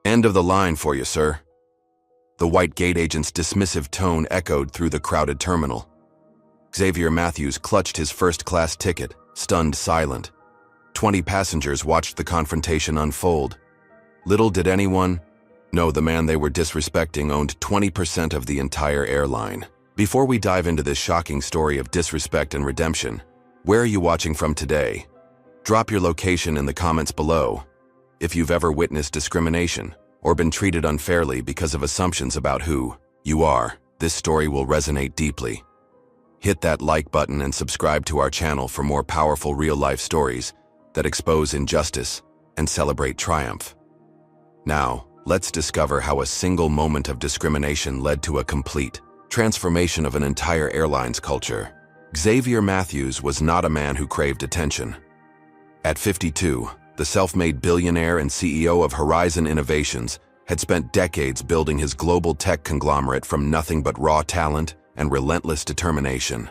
End of the line for you, sir. The white gate agent's dismissive tone echoed through the crowded terminal. Xavier Matthews clutched his first-class ticket, stunned silent. 20 passengers watched the confrontation unfold. Little did anyone know the man they were disrespecting owned 20% of the entire airline. Before we dive into this shocking story of disrespect and redemption, where are you watching from today? Drop your location in the comments below. If you've ever witnessed discrimination or been treated unfairly because of assumptions about who you are, this story will resonate deeply. Hit that like button and subscribe to our channel for more powerful real-life stories that expose injustice and celebrate triumph. Now, let's discover how a single moment of discrimination led to a complete transformation of an entire airline's culture. Xavier Matthews was not a man who craved attention. At 52, the self-made billionaire and CEO of Horizon Innovations had spent decades building his global tech conglomerate from nothing but raw talent and relentless determination.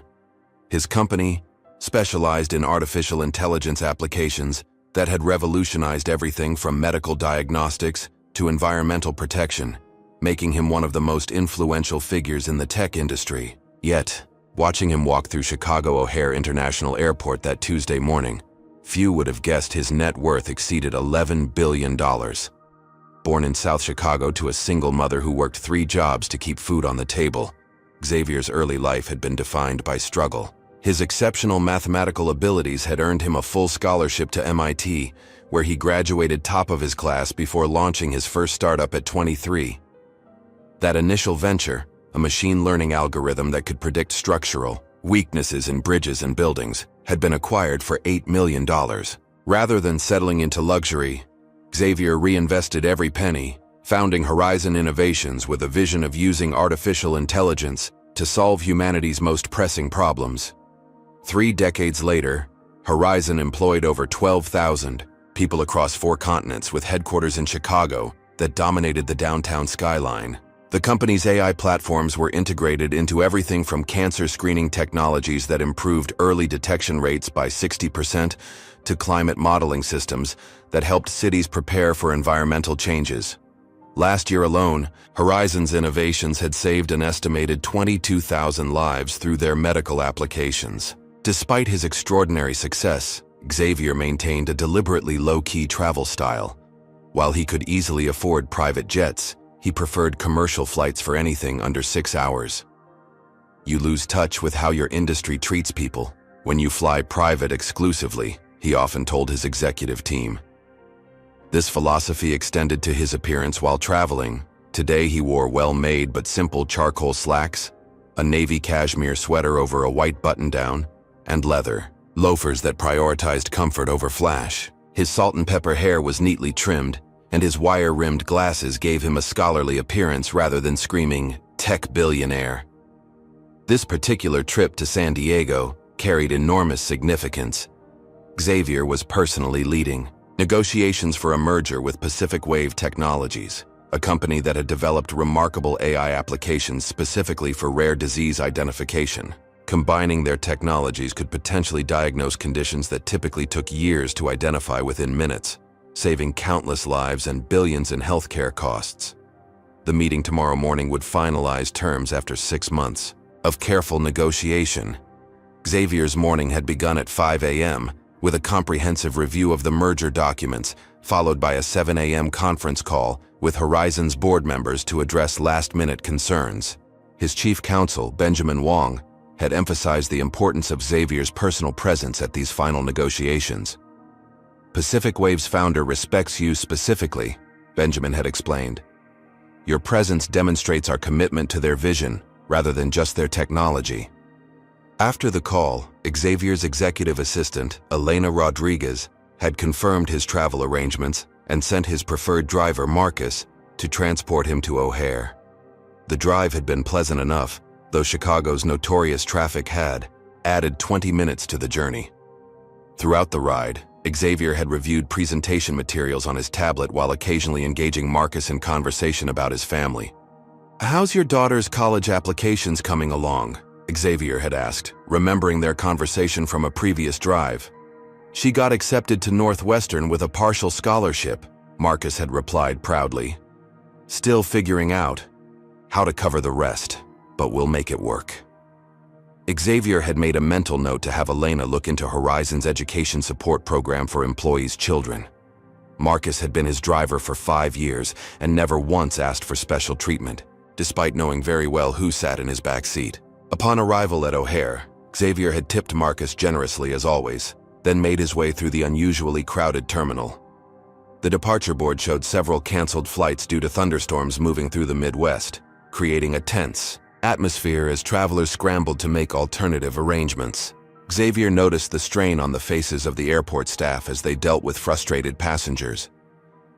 His company specialized in artificial intelligence applications that had revolutionized everything from medical diagnostics to environmental protection, making him one of the most influential figures in the tech industry. Yet, watching him walk through Chicago O'Hare International Airport that Tuesday morning, few would have guessed his net worth exceeded $11 billion. Born in South Chicago to a single mother who worked 3 jobs to keep food on the table, Xavier's early life had been defined by struggle. His exceptional mathematical abilities had earned him a full scholarship to MIT, where he graduated top of his class before launching his first startup at 23. That initial venture, a machine learning algorithm that could predict structural weaknesses in bridges and buildings, had been acquired for $8 million. Rather than settling into luxury, Xavier reinvested every penny, founding Horizon Innovations with a vision of using artificial intelligence to solve humanity's most pressing problems. 3 decades later, Horizon employed over 12,000 people across 4 continents with headquarters in Chicago that dominated the downtown skyline. The company's AI platforms were integrated into everything from cancer screening technologies that improved early detection rates by 60% to climate modeling systems that helped cities prepare for environmental changes. Last year alone, Horizon's innovations had saved an estimated 22,000 lives through their medical applications. Despite his extraordinary success, Xavier maintained a deliberately low-key travel style. While he could easily afford private jets, he preferred commercial flights for anything under 6 hours. You lose touch with how your industry treats people when you fly private exclusively, he often told his executive team. This philosophy extended to his appearance while traveling. Today he wore well-made but simple charcoal slacks, a navy cashmere sweater over a white button-down, and leather loafers that prioritized comfort over flash. His salt-and-pepper hair was neatly trimmed, and his wire-rimmed glasses gave him a scholarly appearance rather than screaming, "Tech billionaire." This particular trip to San Diego carried enormous significance. Xavier was personally leading negotiations for a merger with Pacific Wave Technologies, a company that had developed remarkable AI applications specifically for rare disease identification. Combining their technologies could potentially diagnose conditions that typically took years to identify within minutes, saving countless lives and billions in healthcare costs. The meeting tomorrow morning would finalize terms after 6 months of careful negotiation. Xavier's morning had begun at 5 a.m. with a comprehensive review of the merger documents, followed by a 7 a.m. conference call with Horizon's board members to address last-minute concerns. His chief counsel, Benjamin Wong, had emphasized the importance of Xavier's personal presence at these final negotiations. "Pacific Wave's founder respects you specifically," Benjamin had explained. "Your presence demonstrates our commitment to their vision rather than just their technology." After the call, Xavier's executive assistant, Elena Rodriguez, had confirmed his travel arrangements and sent his preferred driver, Marcus, to transport him to O'Hare. The drive had been pleasant enough, though Chicago's notorious traffic had added 20 minutes to the journey. Throughout the ride, Xavier had reviewed presentation materials on his tablet while occasionally engaging Marcus in conversation about his family. "How's your daughter's college applications coming along?" Xavier had asked, remembering their conversation from a previous drive. "She got accepted to Northwestern with a partial scholarship," Marcus had replied proudly. still figuring out how to cover the rest, but we'll make it work. Xavier had made a mental note to have Elena look into Horizon's education support program for employees' children. Marcus had been his driver for 5 years and never once asked for special treatment, despite knowing very well who sat in his back seat. Upon arrival at O'Hare, Xavier had tipped Marcus generously as always, then made his way through the unusually crowded terminal. The departure board showed several canceled flights due to thunderstorms moving through the Midwest, creating a tense atmosphere as travelers scrambled to make alternative arrangements. Xavier noticed the strain on the faces of the airport staff as they dealt with frustrated passengers.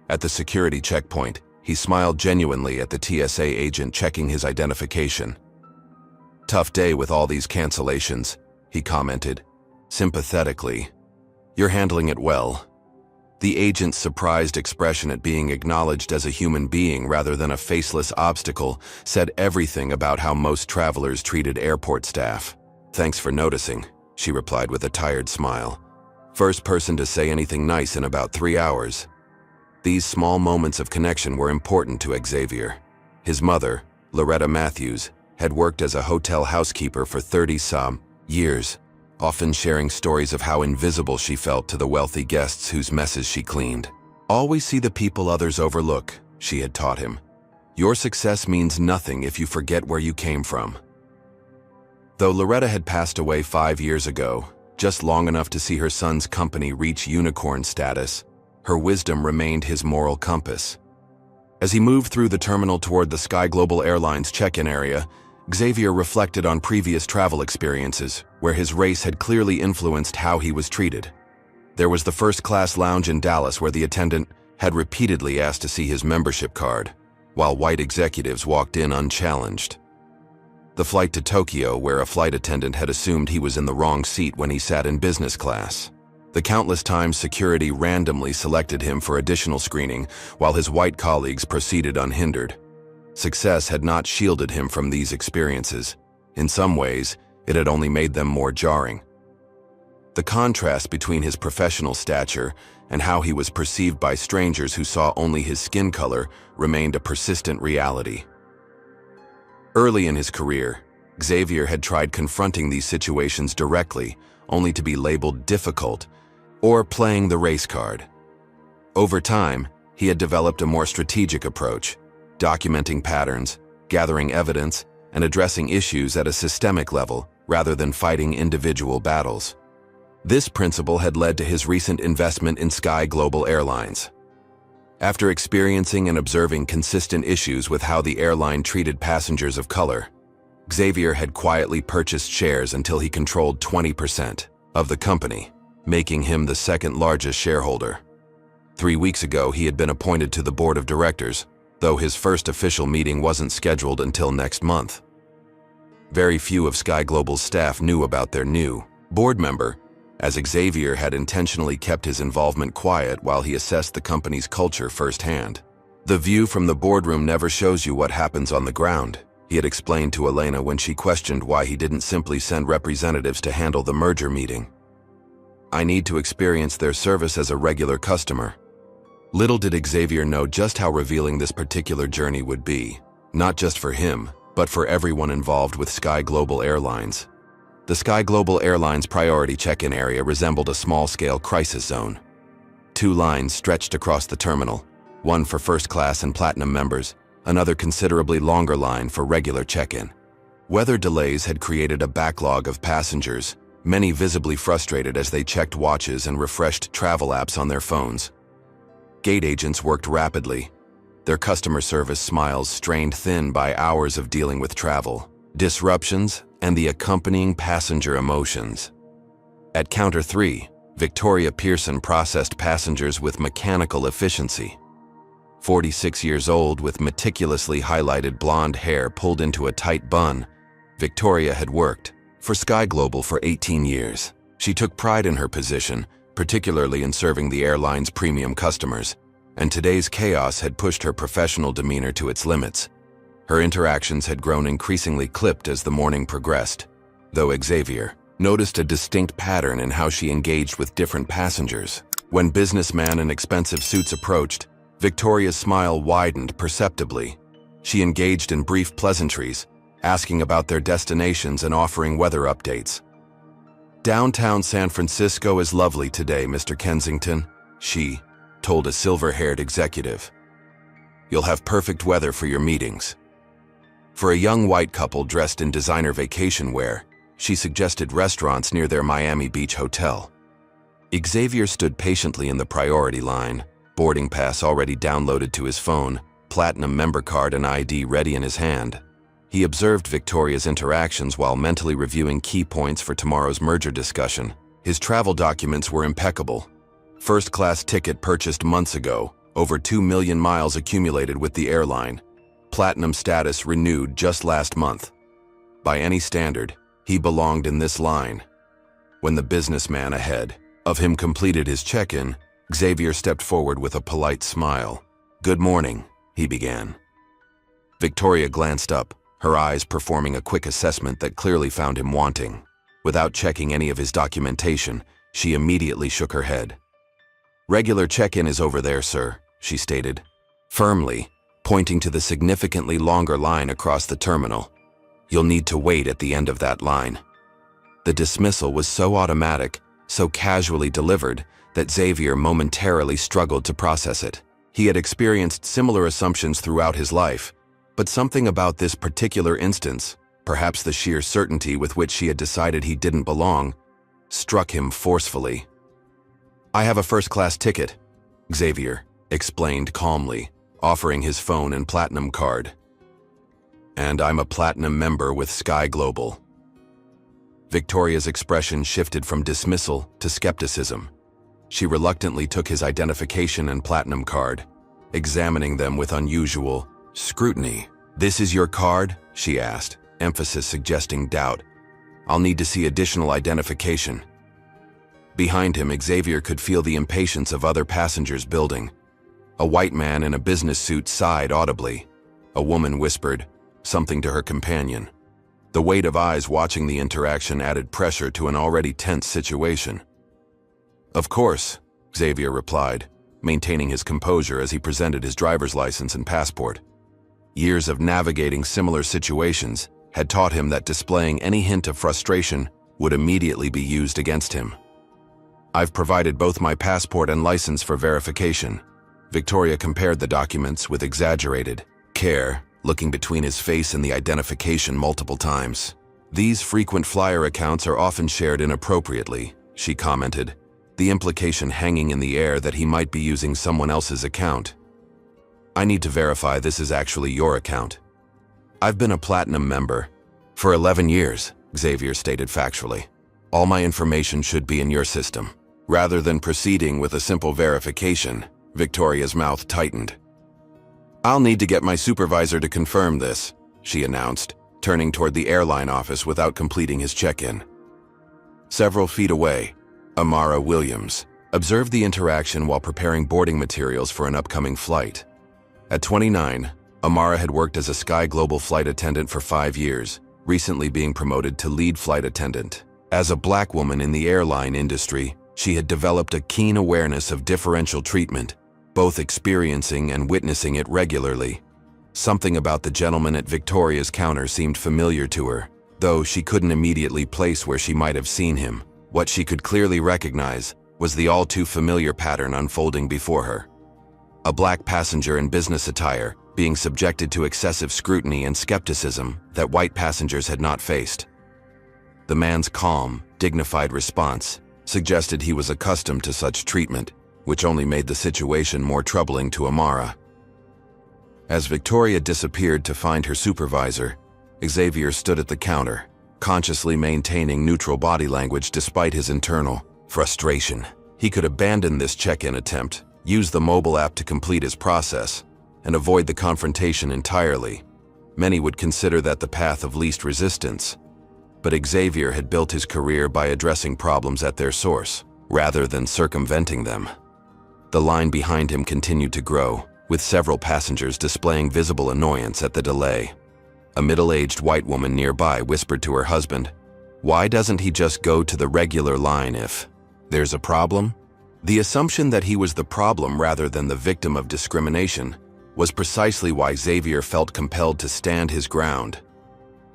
At the security checkpoint, he smiled genuinely at the TSA agent checking his identification. "Tough day with all these cancellations," he commented, sympathetically. "You're handling it well." The agent's surprised expression at being acknowledged as a human being rather than a faceless obstacle said everything about how most travelers treated airport staff. "Thanks for noticing," she replied with a tired smile. "First person to say anything nice in about 3 hours." These small moments of connection were important to Xavier. His mother, Loretta Matthews, had worked as a hotel housekeeper for 30-some years, often sharing stories of how invisible she felt to the wealthy guests whose messes she cleaned. "Always see the people others overlook," she had taught him. "Your success means nothing if you forget where you came from." Though Loretta had passed away 5 years ago, just long enough to see her son's company reach unicorn status, her wisdom remained his moral compass. As he moved through the terminal toward the Sky Global Airlines check-in area, Xavier reflected on previous travel experiences, where his race had clearly influenced how he was treated. There was the first-class lounge in Dallas where the attendant had repeatedly asked to see his membership card, while white executives walked in unchallenged. The flight to Tokyo where a flight attendant had assumed he was in the wrong seat when he sat in business class. The countless times security randomly selected him for additional screening, while his white colleagues proceeded unhindered. Success had not shielded him from these experiences. In some ways, it had only made them more jarring. The contrast between his professional stature and how he was perceived by strangers who saw only his skin color remained a persistent reality. Early in his career, Xavier had tried confronting these situations directly, only to be labeled difficult or playing the race card. Over time, he had developed a more strategic approach, documenting patterns, gathering evidence, and addressing issues at a systemic level rather than fighting individual battles. This principle had led to his recent investment in Sky Global Airlines. After experiencing and observing consistent issues with how the airline treated passengers of color, Xavier had quietly purchased shares until he controlled 20% of the company, making him the second largest shareholder. 3 weeks ago, he had been appointed to the board of directors, though his first official meeting wasn't scheduled until next month. Very few of Sky Global's staff knew about their new board member, as Xavier had intentionally kept his involvement quiet while he assessed the company's culture firsthand. "The view from the boardroom never shows you what happens on the ground," he had explained to Elena when she questioned why he didn't simply send representatives to handle the merger meeting. "I need to experience their service as a regular customer." Little did Xavier know just how revealing this particular journey would be, not just for him, but for everyone involved with Sky Global Airlines. The Sky Global Airlines priority check-in area resembled a small-scale crisis zone. 2 lines stretched across the terminal, one for first-class and platinum members, another considerably longer line for regular check-in. Weather delays had created a backlog of passengers, many visibly frustrated as they checked watches and refreshed travel apps on their phones. Gate agents worked rapidly, their customer service smiles strained thin by hours of dealing with travel, disruptions, and the accompanying passenger emotions. At Counter 3, Victoria Pearson processed passengers with mechanical efficiency. 46 years old with meticulously highlighted blonde hair pulled into a tight bun, Victoria had worked for Sky Global for 18 years. She took pride in her position, particularly in serving the airline's premium customers, and today's chaos had pushed her professional demeanor to its limits. Her interactions had grown increasingly clipped as the morning progressed, though Xavier noticed a distinct pattern in how she engaged with different passengers. When businessmen in expensive suits approached, Victoria's smile widened perceptibly. She engaged in brief pleasantries, asking about their destinations and offering weather updates. "Downtown San Francisco is lovely today, Mr. Kensington," she told a silver-haired executive. "You'll have perfect weather for your meetings." For a young white couple dressed in designer vacation wear, she suggested restaurants near their Miami Beach hotel. Xavier stood patiently in the priority line, boarding pass already downloaded to his phone, platinum member card and ID ready in his hand. He observed Victoria's interactions while mentally reviewing key points for tomorrow's merger discussion. His travel documents were impeccable. First-class ticket purchased months ago, over 2 million miles accumulated with the airline. Platinum status renewed just last month. By any standard, he belonged in this line. When the businessman ahead of him completed his check-in, Xavier stepped forward with a polite smile. "Good morning," he began. Victoria glanced up, her eyes performing a quick assessment that clearly found him wanting. Without checking any of his documentation, she immediately shook her head. "Regular check-in is over there, sir," she stated, firmly, pointing to the significantly longer line across the terminal. "You'll need to wait at the end of that line." The dismissal was so automatic, so casually delivered, that Xavier momentarily struggled to process it. He had experienced similar assumptions throughout his life, but something about this particular instance, perhaps the sheer certainty with which she had decided he didn't belong, struck him forcefully. "I have a first-class ticket," Xavier explained calmly, offering his phone and platinum card. "And I'm a platinum member with Sky Global." Victoria's expression shifted from dismissal to skepticism. She reluctantly took his identification and platinum card, examining them with unusual scrutiny. "This is your card?" she asked, emphasis suggesting doubt. "I'll need to see additional identification." Behind him, Xavier could feel the impatience of other passengers building. A white man in a business suit sighed audibly. A woman whispered something to her companion. The weight of eyes watching the interaction added pressure to an already tense situation. "Of course," Xavier replied, maintaining his composure as he presented his driver's license and passport. Years of navigating similar situations had taught him that displaying any hint of frustration would immediately be used against him. "I've provided both my passport and license for verification." Victoria compared the documents with exaggerated care, looking between his face and the identification multiple times. "These frequent flyer accounts are often shared inappropriately," she commented, the implication hanging in the air that he might be using someone else's account. "I need to verify this is actually your account." "I've been a platinum member for 11 years, Xavier stated factually. "All my information should be in your system." Rather than proceeding with a simple verification, Victoria's mouth tightened. "I'll need to get my supervisor to confirm this," she announced, turning toward the airline office without completing his check-in. Several feet away, Amara Williams observed the interaction while preparing boarding materials for an upcoming flight. At 29, Amara had worked as a Sky Global flight attendant for 5 years, recently being promoted to lead flight attendant. As a black woman in the airline industry, she had developed a keen awareness of differential treatment, both experiencing and witnessing it regularly. Something about the gentleman at Victoria's counter seemed familiar to her, though she couldn't immediately place where she might have seen him. What she could clearly recognize was the all-too-familiar pattern unfolding before her. A black passenger in business attire, being subjected to excessive scrutiny and skepticism that white passengers had not faced. The man's calm, dignified response suggested he was accustomed to such treatment, which only made the situation more troubling to Amara. As Victoria disappeared to find her supervisor, Xavier stood at the counter, consciously maintaining neutral body language despite his internal frustration. He could abandon this check-in attempt, use the mobile app to complete his process, and avoid the confrontation entirely. Many would consider that the path of least resistance. But Xavier had built his career by addressing problems at their source, rather than circumventing them. The line behind him continued to grow, with several passengers displaying visible annoyance at the delay. A middle-aged white woman nearby whispered to her husband, "Why doesn't he just go to the regular line if there's a problem?" The assumption that he was the problem rather than the victim of discrimination was precisely why Xavier felt compelled to stand his ground.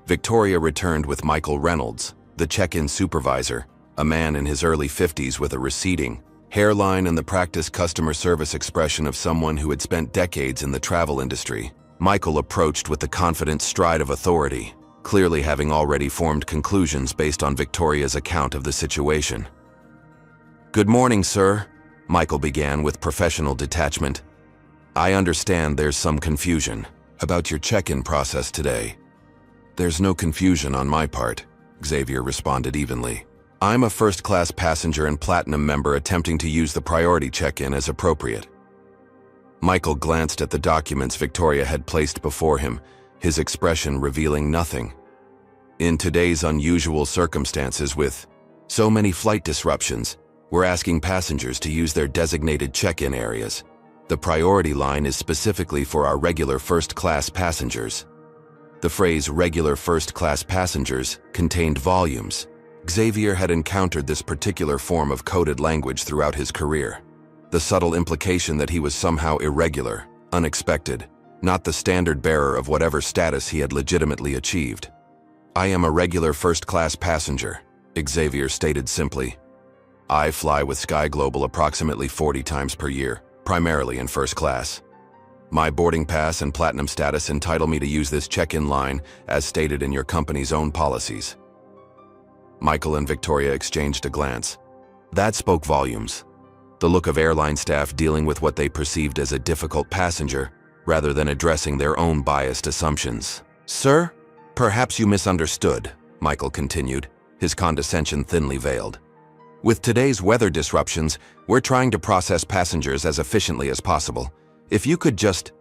Victoria returned with Michael Reynolds, the check-in supervisor, a man in his early 50s with a receding hairline and the practiced customer service expression of someone who had spent decades in the travel industry. Michael approached with the confident stride of authority, clearly having already formed conclusions based on Victoria's account of the situation. "Good morning, sir," Michael began with professional detachment. "I understand there's some confusion about your check-in process today." "There's no confusion on my part," Xavier responded evenly. "I'm a first-class passenger and platinum member attempting to use the priority check-in as appropriate." Michael glanced at the documents Victoria had placed before him, his expression revealing nothing. "In today's unusual circumstances with so many flight disruptions, we're asking passengers to use their designated check-in areas. The priority line is specifically for our regular first-class passengers." The phrase regular first-class passengers contained volumes. Xavier had encountered this particular form of coded language throughout his career. The subtle implication that he was somehow irregular, unexpected, not the standard bearer of whatever status he had legitimately achieved. "I am a regular first-class passenger," Xavier stated simply. "I fly with Sky Global approximately 40 times per year, primarily in first class. My boarding pass and platinum status entitle me to use this check-in line as stated in your company's own policies." Michael and Victoria exchanged a glance. That spoke volumes. The look of airline staff dealing with what they perceived as a difficult passenger, rather than addressing their own biased assumptions. "Sir, perhaps you misunderstood," Michael continued, his condescension thinly veiled. "With today's weather disruptions, we're trying to process passengers as efficiently as possible. If you could just—"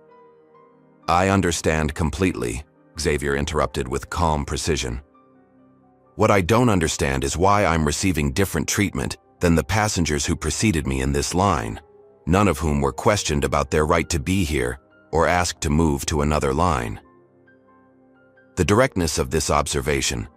"I understand completely," Xavier interrupted with calm precision. "What I don't understand is why I'm receiving different treatment than the passengers who preceded me in this line, none of whom were questioned about their right to be here or asked to move to another line." The directness of this observation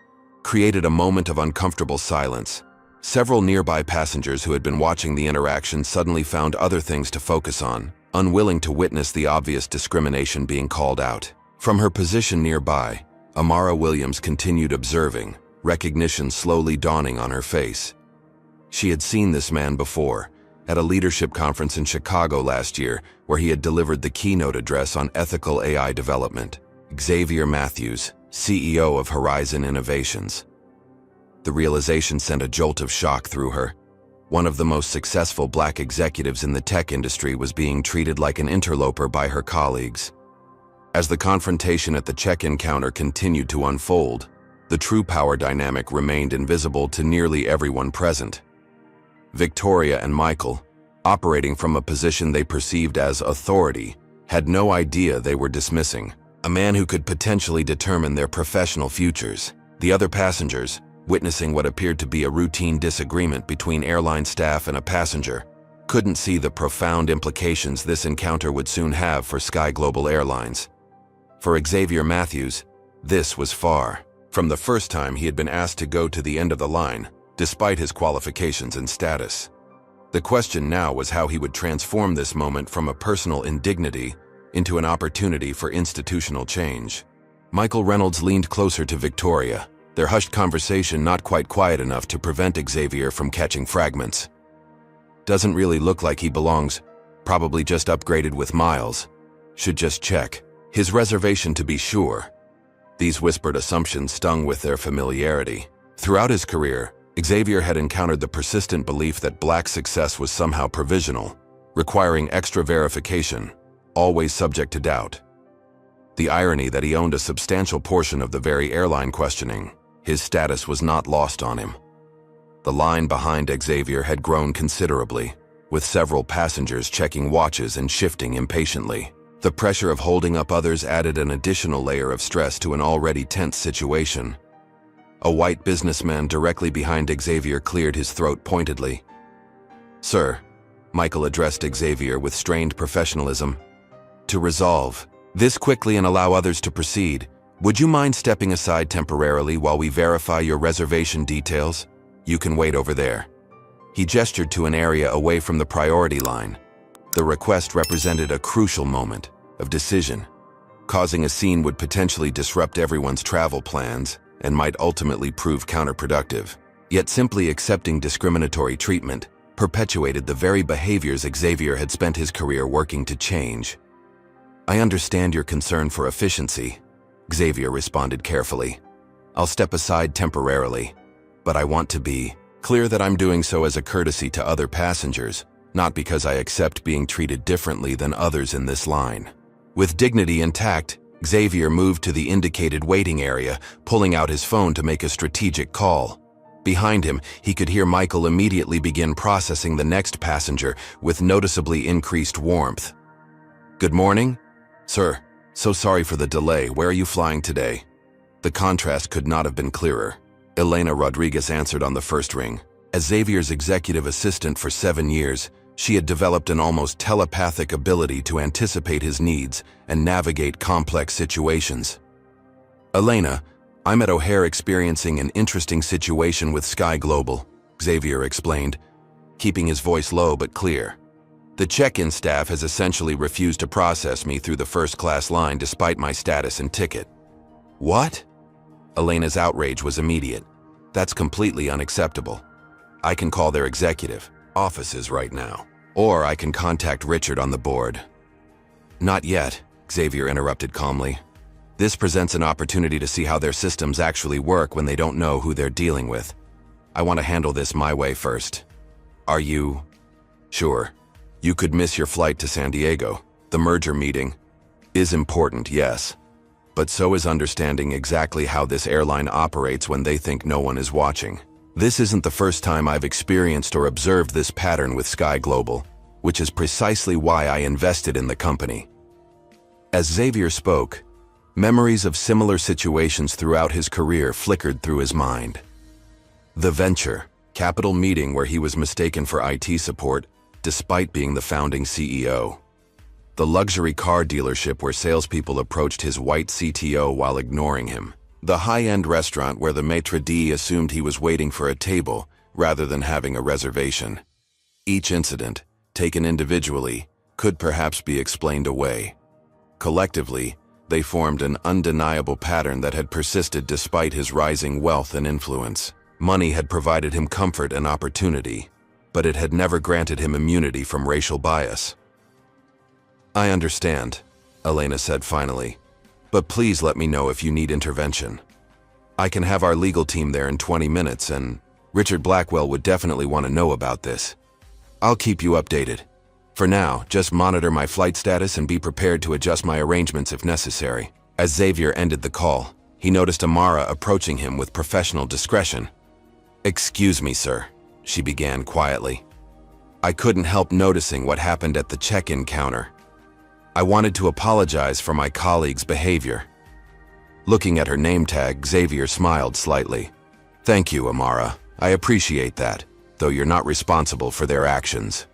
created a moment of uncomfortable silence. Several nearby passengers who had been watching the interaction suddenly found other things to focus on, unwilling to witness the obvious discrimination being called out. From her position nearby, Amara Williams continued observing, recognition slowly dawning on her face. She had seen this man before, at a leadership conference in Chicago last year, where he had delivered the keynote address on ethical AI development. Xavier Matthews, CEO of Horizon Innovations. The realization sent a jolt of shock through her. One of the most successful black executives in the tech industry was being treated like an interloper by her colleagues. As the confrontation at the check-in counter continued to unfold, the true power dynamic remained invisible to nearly everyone present. Victoria and Michael, operating from a position they perceived as authority, had no idea they were dismissing a man who could potentially determine their professional futures. The other passengers, witnessing what appeared to be a routine disagreement between airline staff and a passenger, couldn't see the profound implications this encounter would soon have for Sky Global Airlines. For Xavier Matthews, this was far from the first time he had been asked to go to the end of the line, despite his qualifications and status. The question now was how he would transform this moment from a personal indignity into an opportunity for institutional change. Michael Reynolds leaned closer to Victoria, their hushed conversation not quite quiet enough to prevent Xavier from catching fragments. "Doesn't really look like he belongs. Probably just upgraded with miles. Should just check his reservation to be sure." These whispered assumptions stung with their familiarity. Throughout his career, Xavier had encountered the persistent belief that black success was somehow provisional, requiring extra verification, always subject to doubt. The irony that he owned a substantial portion of the very airline questioning, his status was not lost on him. The line behind Xavier had grown considerably, with several passengers checking watches and shifting impatiently. The pressure of holding up others added an additional layer of stress to an already tense situation. A white businessman directly behind Xavier cleared his throat pointedly. "Sir," Michael addressed Xavier with strained professionalism, "to resolve this quickly and allow others to proceed, would you mind stepping aside temporarily while we verify your reservation details? You can wait over there." He gestured to an area away from the priority line. The request represented a crucial moment of decision. Causing a scene would potentially disrupt everyone's travel plans and might ultimately prove counterproductive. Yet simply accepting discriminatory treatment perpetuated the very behaviors Xavier had spent his career working to change. "I understand your concern for efficiency," Xavier responded carefully. "I'll step aside temporarily, but I want to be clear that I'm doing so as a courtesy to other passengers, not because I accept being treated differently than others in this line." With dignity intact, Xavier moved to the indicated waiting area, pulling out his phone to make a strategic call. Behind him, he could hear Michael immediately begin processing the next passenger with noticeably increased warmth. "Good morning? Sir, so sorry for the delay. Where are you flying today?" The contrast could not have been clearer. Elena Rodriguez answered on the first ring. As Xavier's executive assistant for 7 years, she had developed an almost telepathic ability to anticipate his needs and navigate complex situations. "Elena, I'm at O'Hare experiencing an interesting situation with Sky Global," Xavier explained, keeping his voice low but clear. "The check-in staff has essentially refused to process me through the first-class line despite my status and ticket." "What?" Elena's outrage was immediate. "That's completely unacceptable. I can call their executive offices right now, or I can contact Richard on the board." "Not yet," Xavier interrupted calmly. "This presents an opportunity to see how their systems actually work when they don't know who they're dealing with. I want to handle this my way first." "Are you sure? You could miss your flight to San Diego. The merger meeting is important, yes, but so is understanding exactly how this airline operates when they think no one is watching. This isn't the first time I've experienced or observed this pattern with Sky Global, which is precisely why I invested in the company." As Xavier spoke, memories of similar situations throughout his career flickered through his mind. The Venture Capital meeting where he was mistaken for IT support, despite being the founding CEO. The luxury car dealership where salespeople approached his white CTO while ignoring him. The high-end restaurant where the maitre d' assumed he was waiting for a table rather than having a reservation. Each incident, taken individually, could perhaps be explained away. Collectively, they formed an undeniable pattern that had persisted despite his rising wealth and influence. Money had provided him comfort and opportunity, but it had never granted him immunity from racial bias. "I understand," Elena said finally, "but please let me know if you need intervention. I can have our legal team there in 20 minutes, and Richard Blackwell would definitely want to know about this. I'll keep you updated. For now, just monitor my flight status and be prepared to adjust my arrangements if necessary." As Xavier ended the call, he noticed Amara approaching him with professional discretion. "Excuse me, sir," she began quietly. "I couldn't help noticing what happened at the check-in counter. I wanted to apologize for my colleague's behavior." Looking at her name tag, Xavier smiled slightly. "Thank you, Amara. I appreciate that, though you're not responsible for their actions."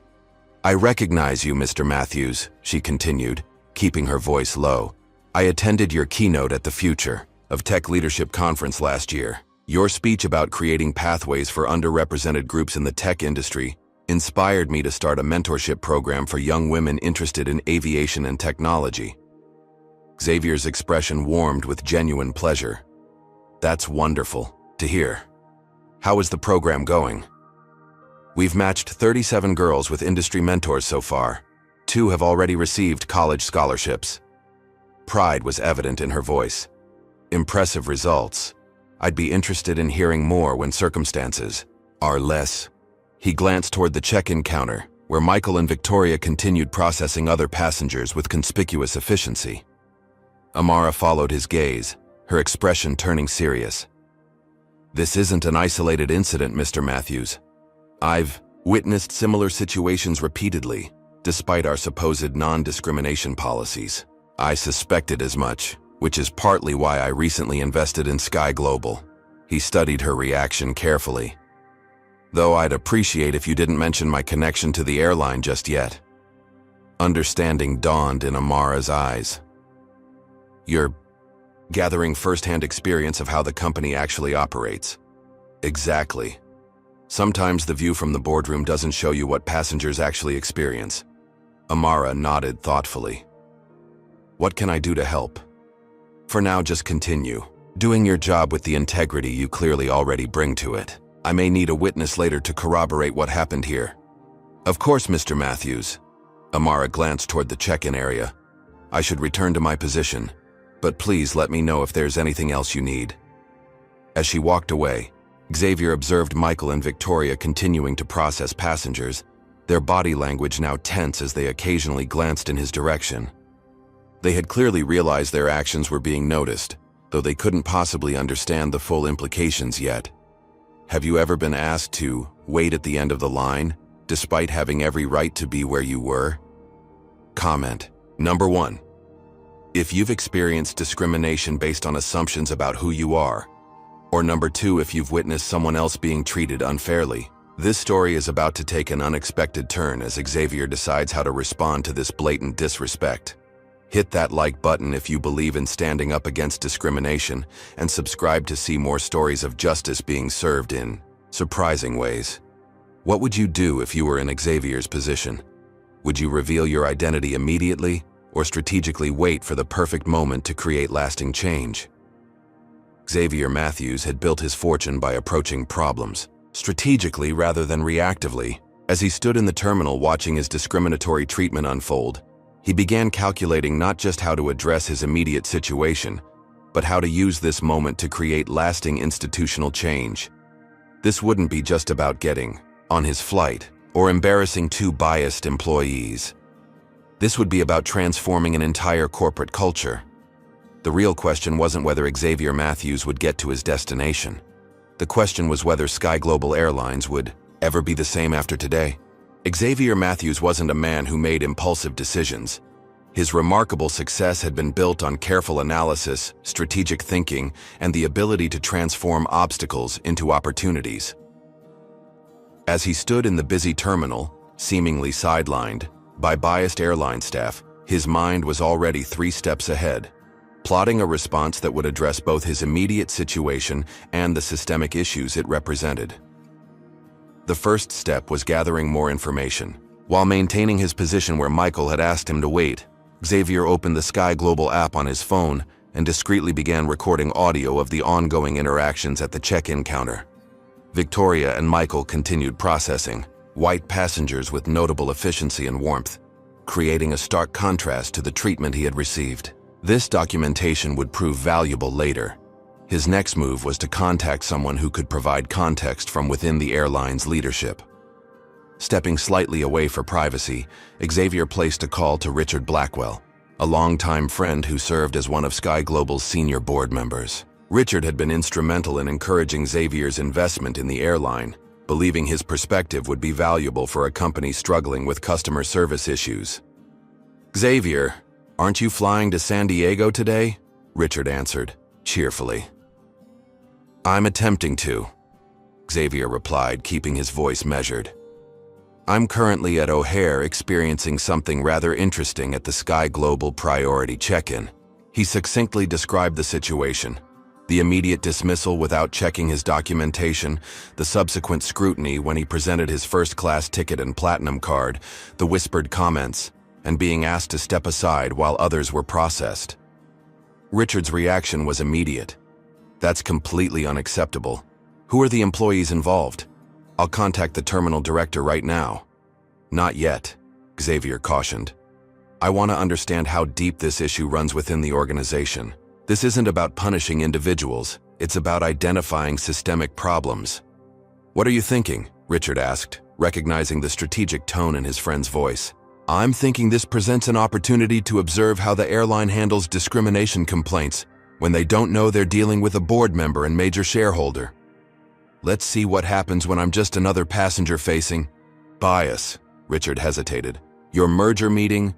"I recognize you, Mr. Matthews," she continued, keeping her voice low. "I attended your keynote at the Future of Tech Leadership Conference last year. Your speech about creating pathways for underrepresented groups in the tech industry inspired me to start a mentorship program for young women interested in aviation and technology." Xavier's expression warmed with genuine pleasure. "That's wonderful to hear. How is the program going?" "We've matched 37 girls with industry mentors so far. 2 have already received college scholarships." Pride was evident in her voice. "Impressive results. I'd be interested in hearing more when circumstances are less." He glanced toward the check-in counter, where Michael and Victoria continued processing other passengers with conspicuous efficiency. Amara followed his gaze, her expression turning serious. "This isn't an isolated incident, Mr. Matthews. I've witnessed similar situations repeatedly, despite our supposed non-discrimination policies. I suspected as much, which is partly why I recently invested in Sky Global." He studied her reaction carefully. "Though I'd appreciate if you didn't mention my connection to the airline just yet." Understanding dawned in Amara's eyes. "You're gathering first-hand experience of how the company actually operates." "Exactly. Sometimes the view from the boardroom doesn't show you what passengers actually experience. Amara nodded thoughtfully. What can I do to help? For now, just continue, doing your job with the integrity you clearly already bring to it. I may need a witness later to corroborate what happened here. Of course, Mr. Matthews. Amara glanced toward the check-in area. I should return to my position, but please let me know if there's anything else you need. As she walked away, Xavier observed Michael and Victoria continuing to process passengers, their body language now tense as they occasionally glanced in his direction. They had clearly realized their actions were being noticed, though they couldn't possibly understand the full implications yet. Have you ever been asked to wait at the end of the line, despite having every right to be where you were? Comment. Number 1. If you've experienced discrimination based on assumptions about who you are. Or number 2, if you've witnessed someone else being treated unfairly. This story is about to take an unexpected turn as Xavier decides how to respond to this blatant disrespect. Hit that like button if you believe in standing up against discrimination, and subscribe to see more stories of justice being served in surprising ways. What would you do if you were in Xavier's position? Would you reveal your identity immediately, or strategically wait for the perfect moment to create lasting change? Xavier Matthews had built his fortune by approaching problems strategically rather than reactively. As he stood in the terminal watching his discriminatory treatment unfold, he began calculating not just how to address his immediate situation, but how to use this moment to create lasting institutional change. This wouldn't be just about getting on his flight or embarrassing 2 biased employees. This would be about transforming an entire corporate culture. The real question wasn't whether Xavier Matthews would get to his destination. The question was whether Sky Global Airlines would ever be the same after today. Xavier Matthews wasn't a man who made impulsive decisions. His remarkable success had been built on careful analysis, strategic thinking, and the ability to transform obstacles into opportunities. As he stood in the busy terminal, seemingly sidelined by biased airline staff, his mind was already 3 steps ahead, plotting a response that would address both his immediate situation and the systemic issues it represented. The first step was gathering more information. While maintaining his position where Michael had asked him to wait, Xavier opened the Sky Global app on his phone and discreetly began recording audio of the ongoing interactions at the check-in counter. Victoria and Michael continued processing, white passengers with notable efficiency and warmth, creating a stark contrast to the treatment he had received. This documentation would prove valuable later. His next move was to contact someone who could provide context from within the airline's leadership. Stepping slightly away for privacy, Xavier placed a call to Richard Blackwell, a longtime friend who served as one of Sky Global's senior board members. Richard had been instrumental in encouraging Xavier's investment in the airline, believing his perspective would be valuable for a company struggling with customer service issues. "Xavier, aren't you flying to San Diego today?" Richard answered, cheerfully. "I'm attempting to," Xavier replied, keeping his voice measured. "I'm currently at O'Hare experiencing something rather interesting at the Sky Global Priority check-in." He succinctly described the situation: the immediate dismissal without checking his documentation, the subsequent scrutiny when he presented his first-class ticket and platinum card, the whispered comments, and being asked to step aside while others were processed. Richard's reaction was immediate. "That's completely unacceptable. Who are the employees involved? I'll contact the terminal director right now." "Not yet," Xavier cautioned. "I want to understand how deep this issue runs within the organization. This isn't about punishing individuals, it's about identifying systemic problems." "What are you thinking?" Richard asked, recognizing the strategic tone in his friend's voice. "I'm thinking this presents an opportunity to observe how the airline handles discrimination complaints when they don't know they're dealing with a board member and major shareholder. Let's see what happens when I'm just another passenger facing bias." Richard hesitated. "Your merger meeting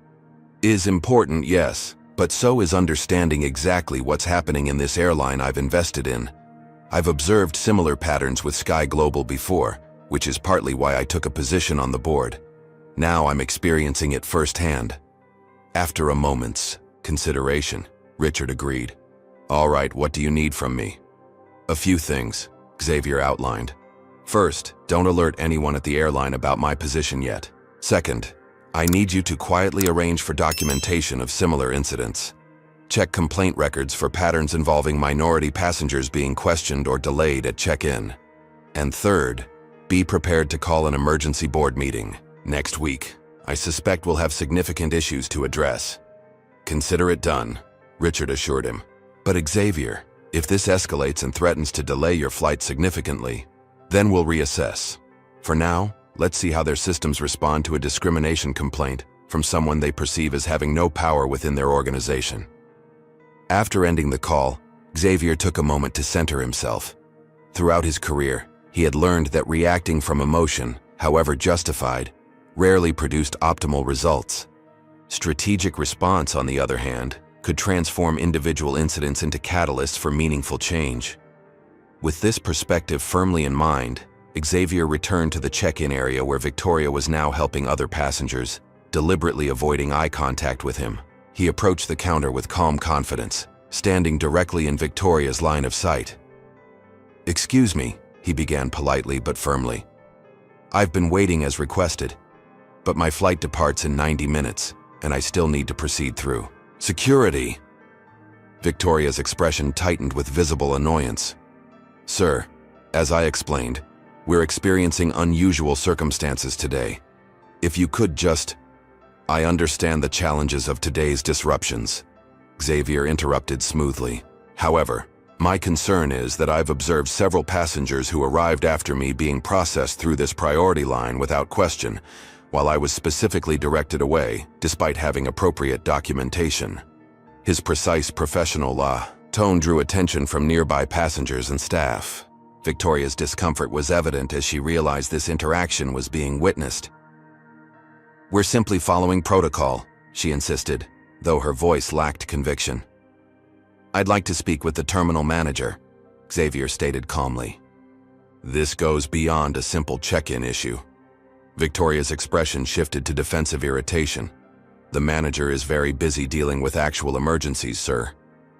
is important, yes, but so is understanding exactly what's happening in this airline I've invested in. I've observed similar patterns with Sky Global before, which is partly why I took a position on the board. Now I'm experiencing it firsthand." After a moment's consideration, Richard agreed. "All right, what do you need from me?" "A few things," Xavier outlined. First, don't alert anyone at the airline about my position yet. Second, I need you to quietly arrange for documentation of similar incidents. Check complaint records for patterns involving minority passengers being questioned or delayed at check-in. And third, be prepared to call an emergency board meeting next week. I suspect we'll have significant issues to address. Consider it done, Richard assured him. But Xavier, if this escalates and threatens to delay your flight significantly, then we'll reassess. For now, let's see how their systems respond to a discrimination complaint from someone they perceive as having no power within their organization. After ending the call, Xavier took a moment to center himself. Throughout his career, he had learned that reacting from emotion, however justified, rarely produced optimal results. Strategic response, on the other hand, could transform individual incidents into catalysts for meaningful change. With this perspective firmly in mind, Xavier returned to the check-in area where Victoria was now helping other passengers, deliberately avoiding eye contact with him. He approached the counter with calm confidence, standing directly in Victoria's line of sight. "Excuse me," he began politely but firmly. "I've been waiting as requested, but my flight departs in 90 minutes, and I still need to proceed through security." Victoria's expression tightened with visible annoyance. "Sir, as I explained, we're experiencing unusual circumstances today. If you could just—" "I understand the challenges of today's disruptions," Xavier interrupted smoothly. "However, my concern is that I've observed several passengers who arrived after me being processed through this priority line without question, while I was specifically directed away, despite having appropriate documentation." His precise professional tone drew attention from nearby passengers and staff. Victoria's discomfort was evident as she realized this interaction was being witnessed. "We're simply following protocol," she insisted, though her voice lacked conviction. "I'd like to speak with the terminal manager," Xavier stated calmly. "This goes beyond a simple check-in issue." Victoria's expression shifted to defensive irritation. "The manager is very busy dealing with actual emergencies, sir."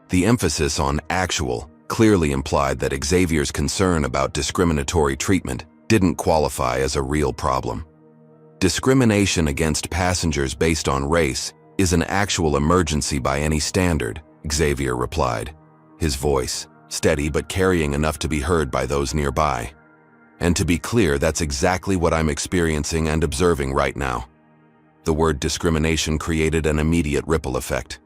The emphasis on actual clearly implied that Xavier's concern about discriminatory treatment didn't qualify as a real problem. "Discrimination against passengers based on race is an actual emergency by any standard," Xavier replied, his voice steady but carrying enough to be heard by those nearby. "And to be clear, that's exactly what I'm experiencing and observing right now." The word discrimination created an immediate ripple effect.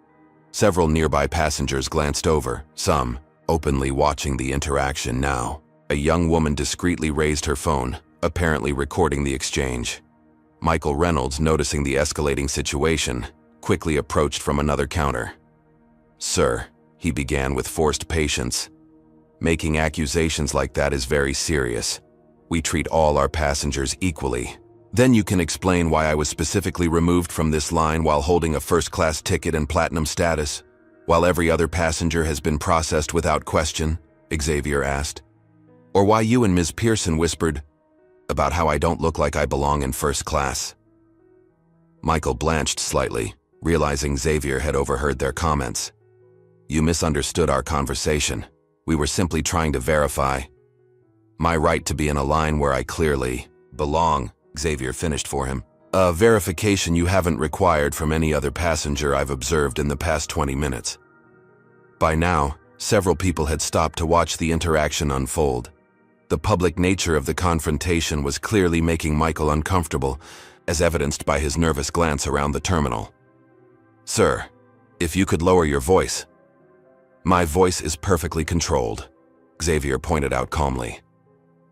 Several nearby passengers glanced over, some openly watching the interaction now. A young woman discreetly raised her phone, apparently recording the exchange. Michael Reynolds, noticing the escalating situation, quickly approached from another counter. "Sir," he began with forced patience, "making accusations like that is very serious. We treat all our passengers equally. Then you can explain why I was specifically removed from this line while holding a first-class ticket and platinum status, while every other passenger has been processed without question," Xavier asked. "Or why you and Ms. Pearson whispered about how I don't look like I belong in first class." Michael blanched slightly, realizing Xavier had overheard their comments. "You misunderstood our conversation. We were simply trying to verify my right to be in a line where I clearly belong," Xavier finished for him. "A verification you haven't required from any other passenger I've observed in the past 20 minutes." By now, several people had stopped to watch the interaction unfold. The public nature of the confrontation was clearly making Michael uncomfortable, as evidenced by his nervous glance around the terminal. "Sir, if you could lower your voice." "My voice is perfectly controlled," Xavier pointed out calmly.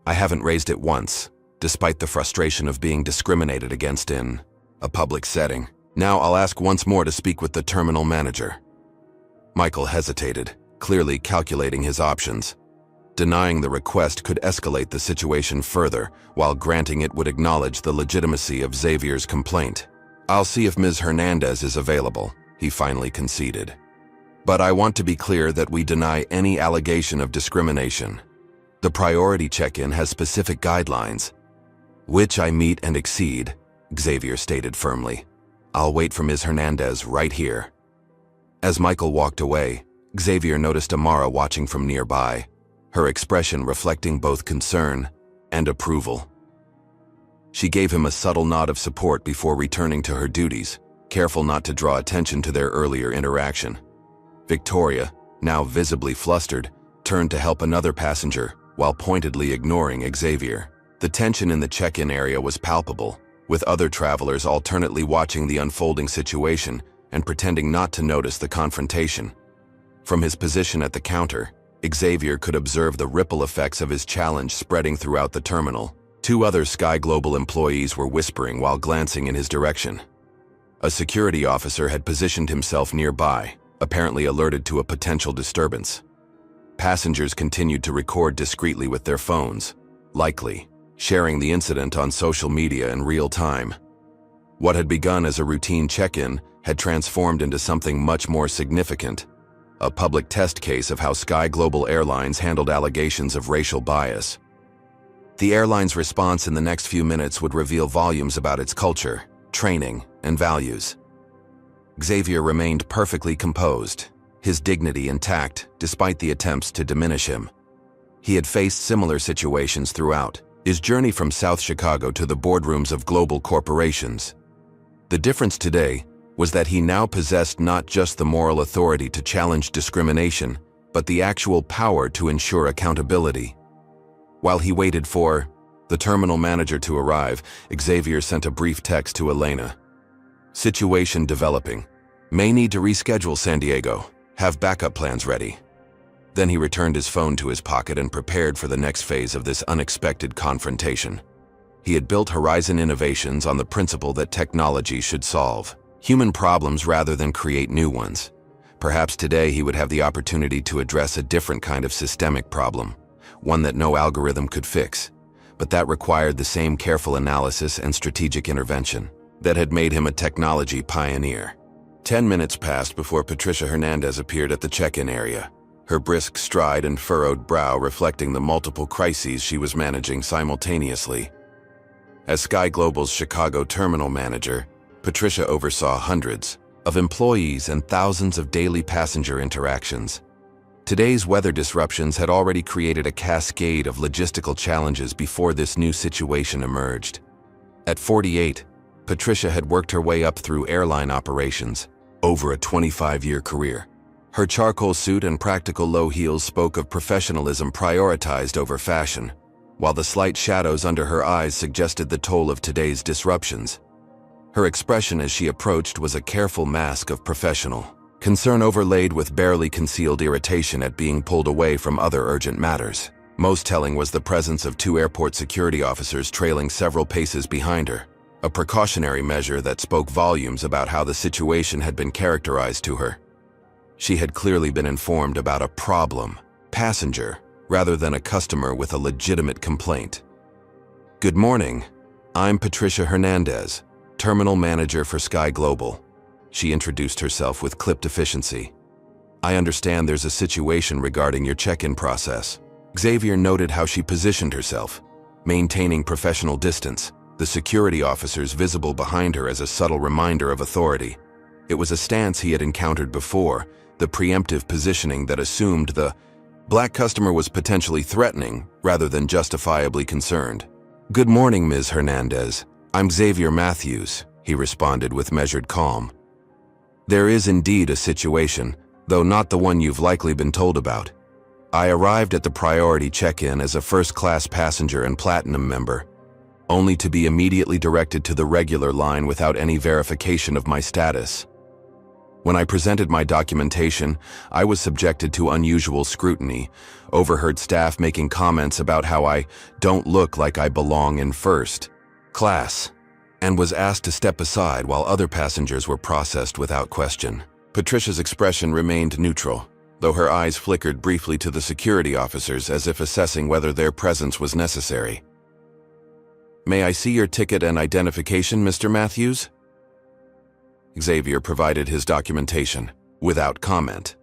"I haven't raised it once, despite the frustration of being discriminated against in a public setting. Now I'll ask once more to speak with the terminal manager." Michael hesitated, clearly calculating his options. Denying the request could escalate the situation further, while granting it would acknowledge the legitimacy of Xavier's complaint. "I'll see if Ms. Hernandez is available," he finally conceded. "But I want to be clear that we deny any allegation of discrimination. The priority check-in has specific guidelines, which I meet and exceed," Xavier stated firmly. "I'll wait for Ms. Hernandez right here." As Michael walked away, Xavier noticed Amara watching from nearby, her expression reflecting both concern and approval. She gave him a subtle nod of support before returning to her duties, careful not to draw attention to their earlier interaction. Victoria, now visibly flustered, turned to help another passenger while pointedly ignoring Xavier. The tension in the check-in area was palpable, with other travelers alternately watching the unfolding situation and pretending not to notice the confrontation. From his position at the counter, Xavier could observe the ripple effects of his challenge spreading throughout the terminal. Two other Sky Global employees were whispering while glancing in his direction. A security officer had positioned himself nearby, apparently alerted to a potential disturbance. Passengers continued to record discreetly with their phones, likely sharing the incident on social media in real time. What had begun as a routine check-in had transformed into something much more significant, a public test case of how Sky Global Airlines handled allegations of racial bias. The airline's response in the next few minutes would reveal volumes about its culture, training, and values. Xavier remained perfectly composed, his dignity intact despite the attempts to diminish him. He had faced similar situations throughout his journey from South Chicago to the boardrooms of global corporations. The difference today was that he now possessed not just the moral authority to challenge discrimination, but the actual power to ensure accountability. While he waited for the terminal manager to arrive, Xavier sent a brief text to Elena. Situation developing. May need to reschedule San Diego. Have backup plans ready. Then he returned his phone to his pocket and prepared for the next phase of this unexpected confrontation. He had built Horizon Innovations on the principle that technology should solve human problems rather than create new ones. Perhaps today he would have the opportunity to address a different kind of systemic problem, one that no algorithm could fix, but that required the same careful analysis and strategic intervention that had made him a technology pioneer. 10 minutes passed before Patricia Hernandez appeared at the check-in area, her brisk stride and furrowed brow reflecting the multiple crises she was managing simultaneously. As Sky Global's Chicago terminal manager, Patricia oversaw hundreds of employees and thousands of daily passenger interactions. Today's weather disruptions had already created a cascade of logistical challenges before this new situation emerged. At 48, Patricia had worked her way up through airline operations, over a 25-year career. Her charcoal suit and practical low heels spoke of professionalism prioritized over fashion, while the slight shadows under her eyes suggested the toll of today's disruptions. Her expression as she approached was a careful mask of professional concern overlaid with barely concealed irritation at being pulled away from other urgent matters. Most telling was the presence of two airport security officers trailing several paces behind her, a precautionary measure that spoke volumes about how the situation had been characterized to her. She had clearly been informed about a problem passenger rather than a customer with a legitimate complaint. Good morning. I'm Patricia Hernandez, terminal manager for Sky Global. She introduced herself with clipped efficiency. I understand there's a situation regarding your check-in process. Xavier noted how she positioned herself, maintaining professional distance, the security officers visible behind her as a subtle reminder of authority. It was a stance he had encountered before, the preemptive positioning that assumed the black customer was potentially threatening rather than justifiably concerned. Good morning, Ms. Hernandez. I'm Xavier Matthews, he responded with measured calm. There is indeed a situation, though not the one you've likely been told about. I arrived at the priority check-in as a first-class passenger and platinum member, only to be immediately directed to the regular line without any verification of my status. When I presented my documentation, I was subjected to unusual scrutiny, overheard staff making comments about how I don't look like I belong in first class, and was asked to step aside while other passengers were processed without question. Patricia's expression remained neutral, though her eyes flickered briefly to the security officers as if assessing whether their presence was necessary. May I see your ticket and identification, Mr. Matthews? Xavier provided his documentation, without comment.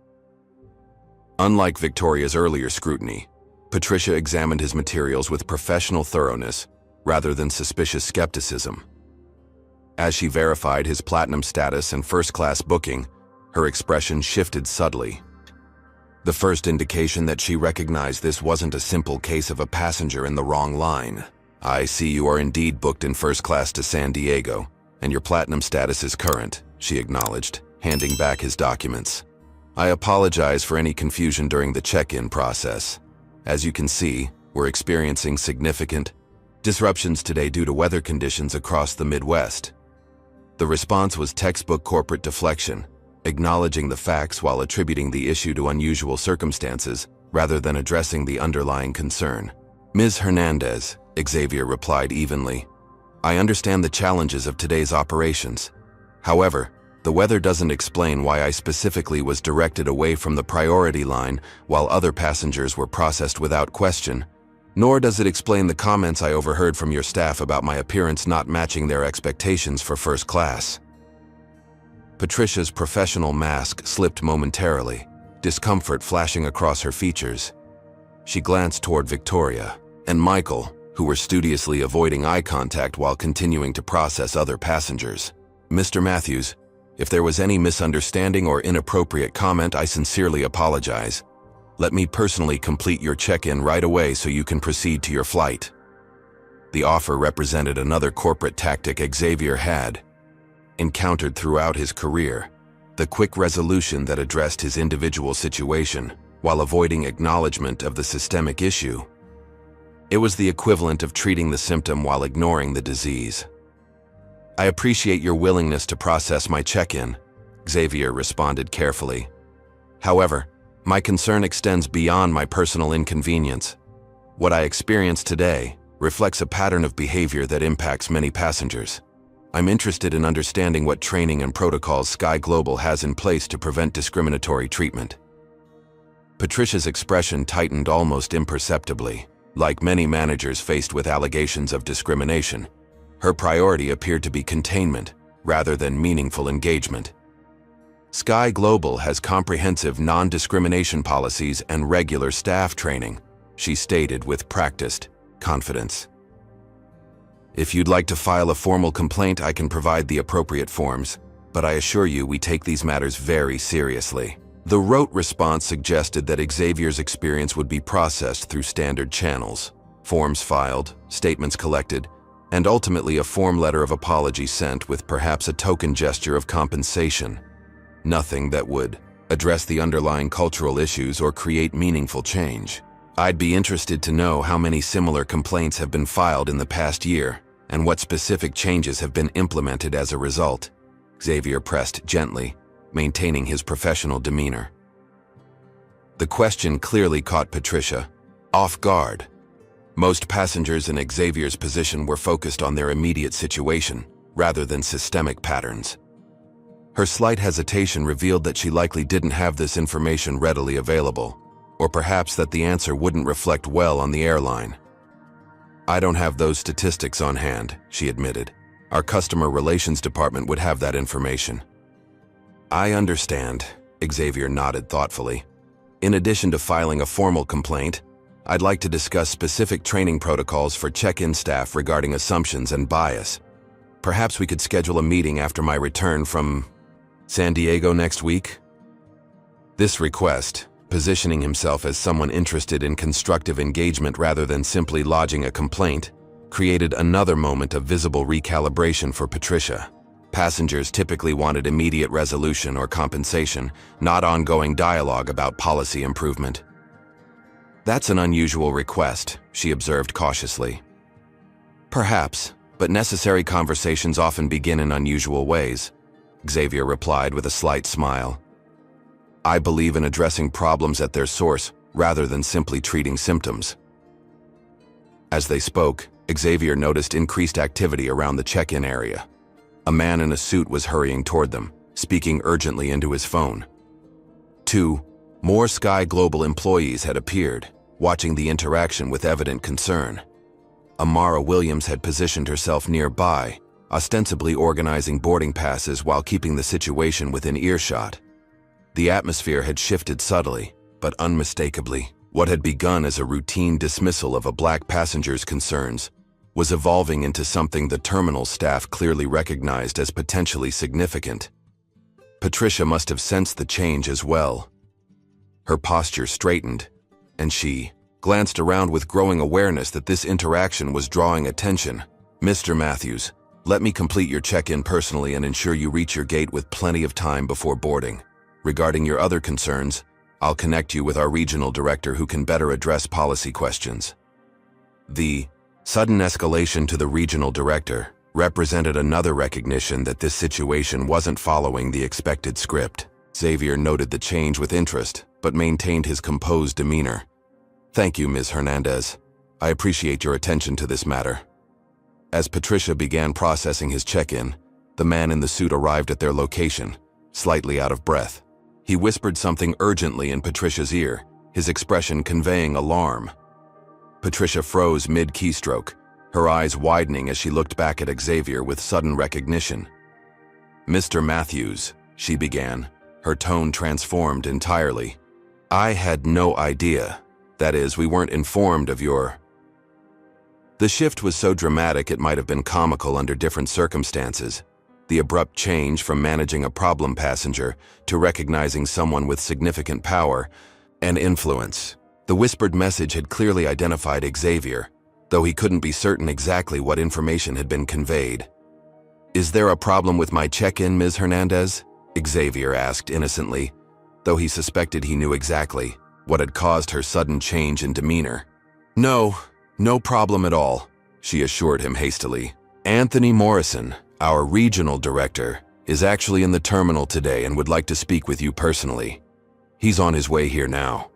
Unlike Victoria's earlier scrutiny, Patricia examined his materials with professional thoroughness rather than suspicious skepticism. As she verified his platinum status and first-class booking, her expression shifted subtly. the first indication that she recognized this wasn't a simple case of a passenger in the wrong line. "I see you are indeed booked in first class to San Diego, and your platinum status is current," she acknowledged, handing back his documents. "I apologize for any confusion during the check-in process. As you can see, we're experiencing significant disruptions today due to weather conditions across the Midwest." The response was textbook corporate deflection, acknowledging the facts while attributing the issue to unusual circumstances rather than addressing the underlying concern. "Ms. Hernandez," Xavier replied evenly, "I understand the challenges of today's operations. However, the weather doesn't explain why I specifically was directed away from the priority line while other passengers were processed without question, nor does it explain the comments I overheard from your staff about my appearance not matching their expectations for first class." Patricia's professional mask slipped momentarily, discomfort flashing across her features. She glanced toward Victoria and Michael, who were studiously avoiding eye contact while continuing to process other passengers. "Mr. Matthews, if there was any misunderstanding or inappropriate comment, I sincerely apologize. Let me personally complete your check-in right away so you can proceed to your flight." The offer represented another corporate tactic Xavier had encountered throughout his career, the quick resolution that addressed his individual situation while avoiding acknowledgement of the systemic issue. It was the equivalent of treating the symptom while ignoring the disease. "I appreciate your willingness to process my check-in," Xavier responded carefully. "However, my concern extends beyond my personal inconvenience. What I experienced today reflects a pattern of behavior that impacts many passengers. I'm interested in understanding what training and protocols Sky Global has in place to prevent discriminatory treatment." Patricia's expression tightened almost imperceptibly. Like many managers faced with allegations of discrimination, her priority appeared to be containment rather than meaningful engagement. "Sky Global has comprehensive non-discrimination policies and regular staff training," she stated with practiced confidence. "If you'd like to file a formal complaint, I can provide the appropriate forms, but I assure you we take these matters very seriously." The rote response suggested that Xavier's experience would be processed through standard channels, forms filed, statements collected, and ultimately a form letter of apology sent with perhaps a token gesture of compensation. Nothing that would address the underlying cultural issues or create meaningful change. "I'd be interested to know how many similar complaints have been filed in the past year and what specific changes have been implemented as a result," Xavier pressed gently, maintaining his professional demeanor. The question clearly caught Patricia off guard. Most passengers in Xavier's position were focused on their immediate situation rather than systemic patterns. Her slight hesitation revealed that she likely didn't have this information readily available, or perhaps that the answer wouldn't reflect well on the airline. "I don't have those statistics on hand," she admitted. "Our customer relations department would have that information." "I understand," Xavier nodded thoughtfully. "In addition to filing a formal complaint, I'd like to discuss specific training protocols for check-in staff regarding assumptions and bias. Perhaps we could schedule a meeting after my return from San Diego next week?" This request, positioning himself as someone interested in constructive engagement rather than simply lodging a complaint, created another moment of visible recalibration for Patricia. Passengers typically wanted immediate resolution or compensation, not ongoing dialogue about policy improvement. "That's an unusual request," she observed cautiously. "Perhaps, but necessary conversations often begin in unusual ways," Xavier replied with a slight smile. "I believe in addressing problems at their source rather than simply treating symptoms." As they spoke, Xavier noticed increased activity around the check-in area. A man in a suit was hurrying toward them, speaking urgently into his phone. 2 more Sky Global employees had appeared, watching the interaction with evident concern. Amara Williams had positioned herself nearby, ostensibly organizing boarding passes while keeping the situation within earshot. The atmosphere had shifted subtly, but unmistakably. What had begun as a routine dismissal of a black passenger's concerns was evolving into something the terminal staff clearly recognized as potentially significant. Patricia must have sensed the change as well. Her posture straightened, and she glanced around with growing awareness that this interaction was drawing attention. "Mr. Matthews, let me complete your check-in personally and ensure you reach your gate with plenty of time before boarding. Regarding your other concerns, I'll connect you with our regional director who can better address policy questions." The sudden escalation to the regional director represented another recognition that this situation wasn't following the expected script. Xavier noted the change with interest, but maintained his composed demeanor. "Thank you, Ms. Hernandez. I appreciate your attention to this matter." As Patricia began processing his check-in, the man in the suit arrived at their location, slightly out of breath. He whispered something urgently in Patricia's ear, his expression conveying alarm. Patricia froze mid-keystroke, her eyes widening as she looked back at Xavier with sudden recognition. "Mr. Matthews," she began, her tone transformed entirely. "I had no idea. That is, we weren't informed of your—" The shift was so dramatic it might have been comical under different circumstances. The abrupt change from managing a problem passenger to recognizing someone with significant power and influence. The whispered message had clearly identified Xavier, though he couldn't be certain exactly what information had been conveyed. "Is there a problem with my check-in, Ms. Hernandez?" Xavier asked innocently, though he suspected he knew exactly what had caused her sudden change in demeanor. No problem at all," she assured him hastily. "Anthony Morrison, our regional director, is actually in the terminal today and would like to speak with you personally. He's on his way here now."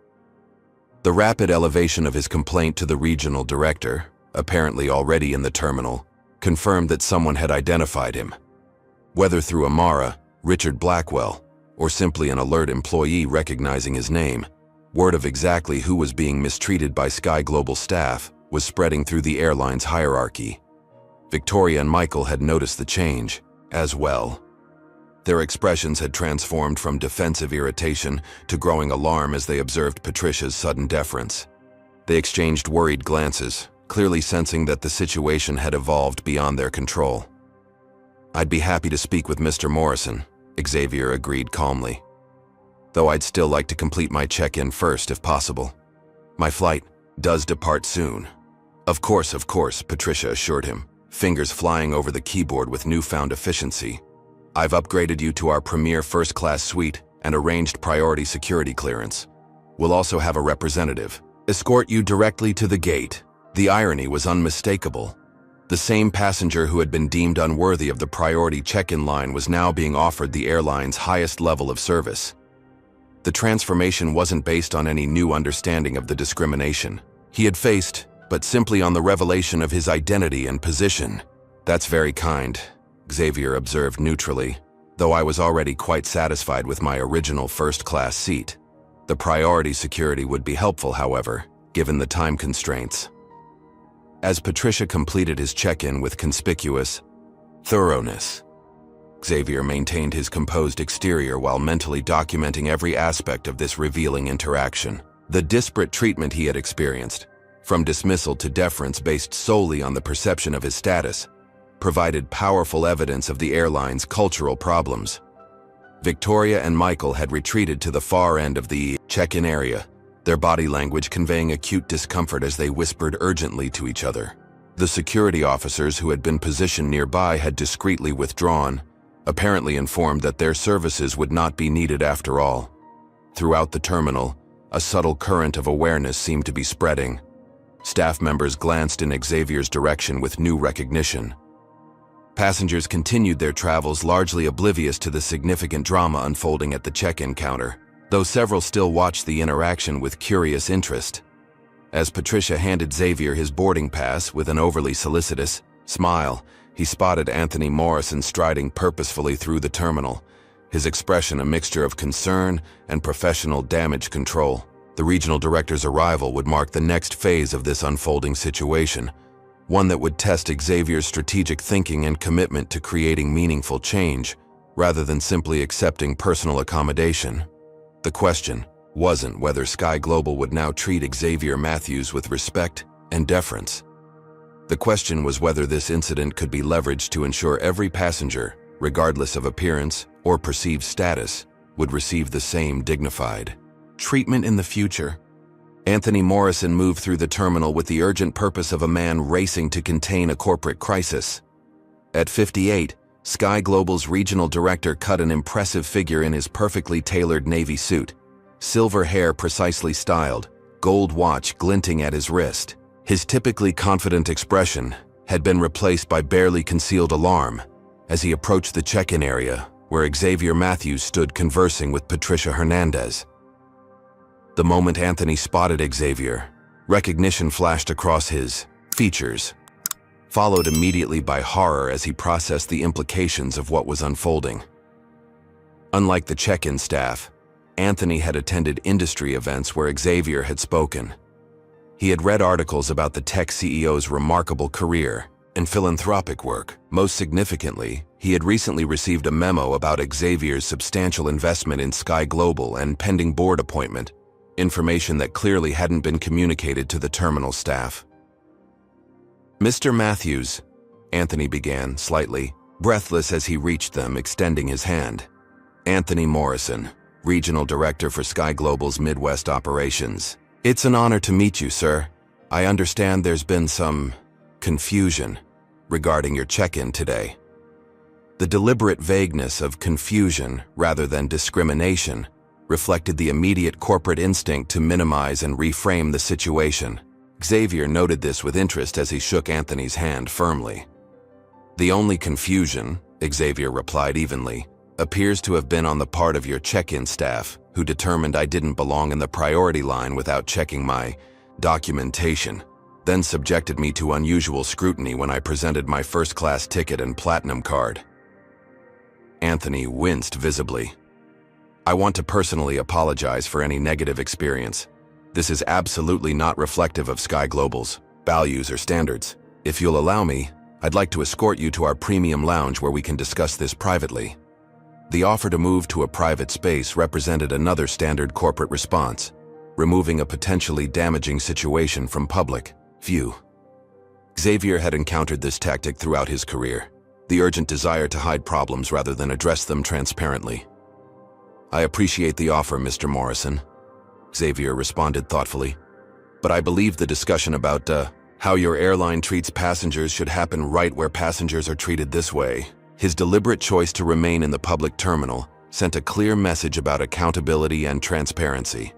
The rapid elevation of his complaint to the regional director, apparently already in the terminal, confirmed that someone had identified him. Whether through Amara, Richard Blackwell, or simply an alert employee recognizing his name, word of exactly who was being mistreated by Sky Global staff was spreading through the airline's hierarchy. Victoria and Michael had noticed the change, as well. Their expressions had transformed from defensive irritation to growing alarm as they observed Patricia's sudden deference. They exchanged worried glances, clearly sensing that the situation had evolved beyond their control. "I'd be happy to speak with Mr. Morrison," Xavier agreed calmly. "Though I'd still like to complete my check-in first if possible. My flight does depart soon." Of course, Patricia assured him, fingers flying over the keyboard with newfound efficiency. "I've upgraded you to our premier first-class suite and arranged priority security clearance. We'll also have a representative escort you directly to the gate." The irony was unmistakable. The same passenger who had been deemed unworthy of the priority check-in line was now being offered the airline's highest level of service. The transformation wasn't based on any new understanding of the discrimination he had faced, but simply on the revelation of his identity and position. "That's very kind," Xavier observed neutrally, though I was already quite satisfied with my original first-class seat. The priority security would be helpful, however, given the time constraints. As Patricia completed his check-in with conspicuous thoroughness, Xavier maintained his composed exterior while mentally documenting every aspect of this revealing interaction. The disparate treatment he had experienced, from dismissal to deference based solely on the perception of his status, provided powerful evidence of the airline's cultural problems. Victoria and Michael had retreated to the far end of the check-in area, their body language conveying acute discomfort as they whispered urgently to each other. The security officers who had been positioned nearby had discreetly withdrawn, apparently informed that their services would not be needed after all. Throughout the terminal, a subtle current of awareness seemed to be spreading. Staff members glanced in Xavier's direction with new recognition. Passengers continued their travels largely oblivious to the significant drama unfolding at the check-in counter, though several still watched the interaction with curious interest. As Patricia handed Xavier his boarding pass with an overly solicitous smile, he spotted Anthony Morrison striding purposefully through the terminal, his expression a mixture of concern and professional damage control. The regional director's arrival would mark the next phase of this unfolding situation, one that would test Xavier's strategic thinking and commitment to creating meaningful change, rather than simply accepting personal accommodation. The question wasn't whether Sky Global would now treat Xavier Matthews with respect and deference. The question was whether this incident could be leveraged to ensure every passenger, regardless of appearance or perceived status, would receive the same dignified Treatment in the future. Anthony Morrison moved through the terminal with the urgent purpose of a man racing to contain a corporate crisis. At 58, Sky Global's regional director cut an impressive figure in his perfectly tailored navy suit. Silver hair precisely styled, gold watch glinting at his wrist. His typically confident expression had been replaced by barely concealed alarm as he approached the check-in area where Xavier Matthews stood conversing with Patricia Hernandez. The moment Anthony spotted Xavier, recognition flashed across his features, followed immediately by horror as he processed the implications of what was unfolding. Unlike the check-in staff, Anthony had attended industry events where Xavier had spoken. He had read articles about the tech CEO's remarkable career and philanthropic work. Most significantly, he had recently received a memo about Xavier's substantial investment in Sky Global and pending board appointment, information that clearly hadn't been communicated to the terminal staff. "Mr. Matthews," Anthony began, slightly breathless as he reached them, extending his hand. "Anthony Morrison, Regional Director for Sky Global's Midwest Operations. It's an honor to meet you, sir. I understand there's been some confusion regarding your check-in today." The deliberate vagueness of confusion rather than discrimination reflected the immediate corporate instinct to minimize and reframe the situation. Xavier noted this with interest as he shook Anthony's hand firmly. "The only confusion," Xavier replied evenly, "appears to have been on the part of your check-in staff, who determined I didn't belong in the priority line without checking my documentation, then subjected me to unusual scrutiny when I presented my first-class ticket and platinum card." Anthony winced visibly. "I want to personally apologize for any negative experience. This is absolutely not reflective of Sky Global's values or standards. If you'll allow me, I'd like to escort you to our premium lounge where we can discuss this privately." The offer to move to a private space represented another standard corporate response, removing a potentially damaging situation from public view. Xavier had encountered this tactic throughout his career, the urgent desire to hide problems rather than address them transparently. "I appreciate the offer, Mr. Morrison," Xavier responded thoughtfully, "but I believe the discussion about how your airline treats passengers should happen right where passengers are treated this way." His deliberate choice to remain in the public terminal sent a clear message about accountability and transparency.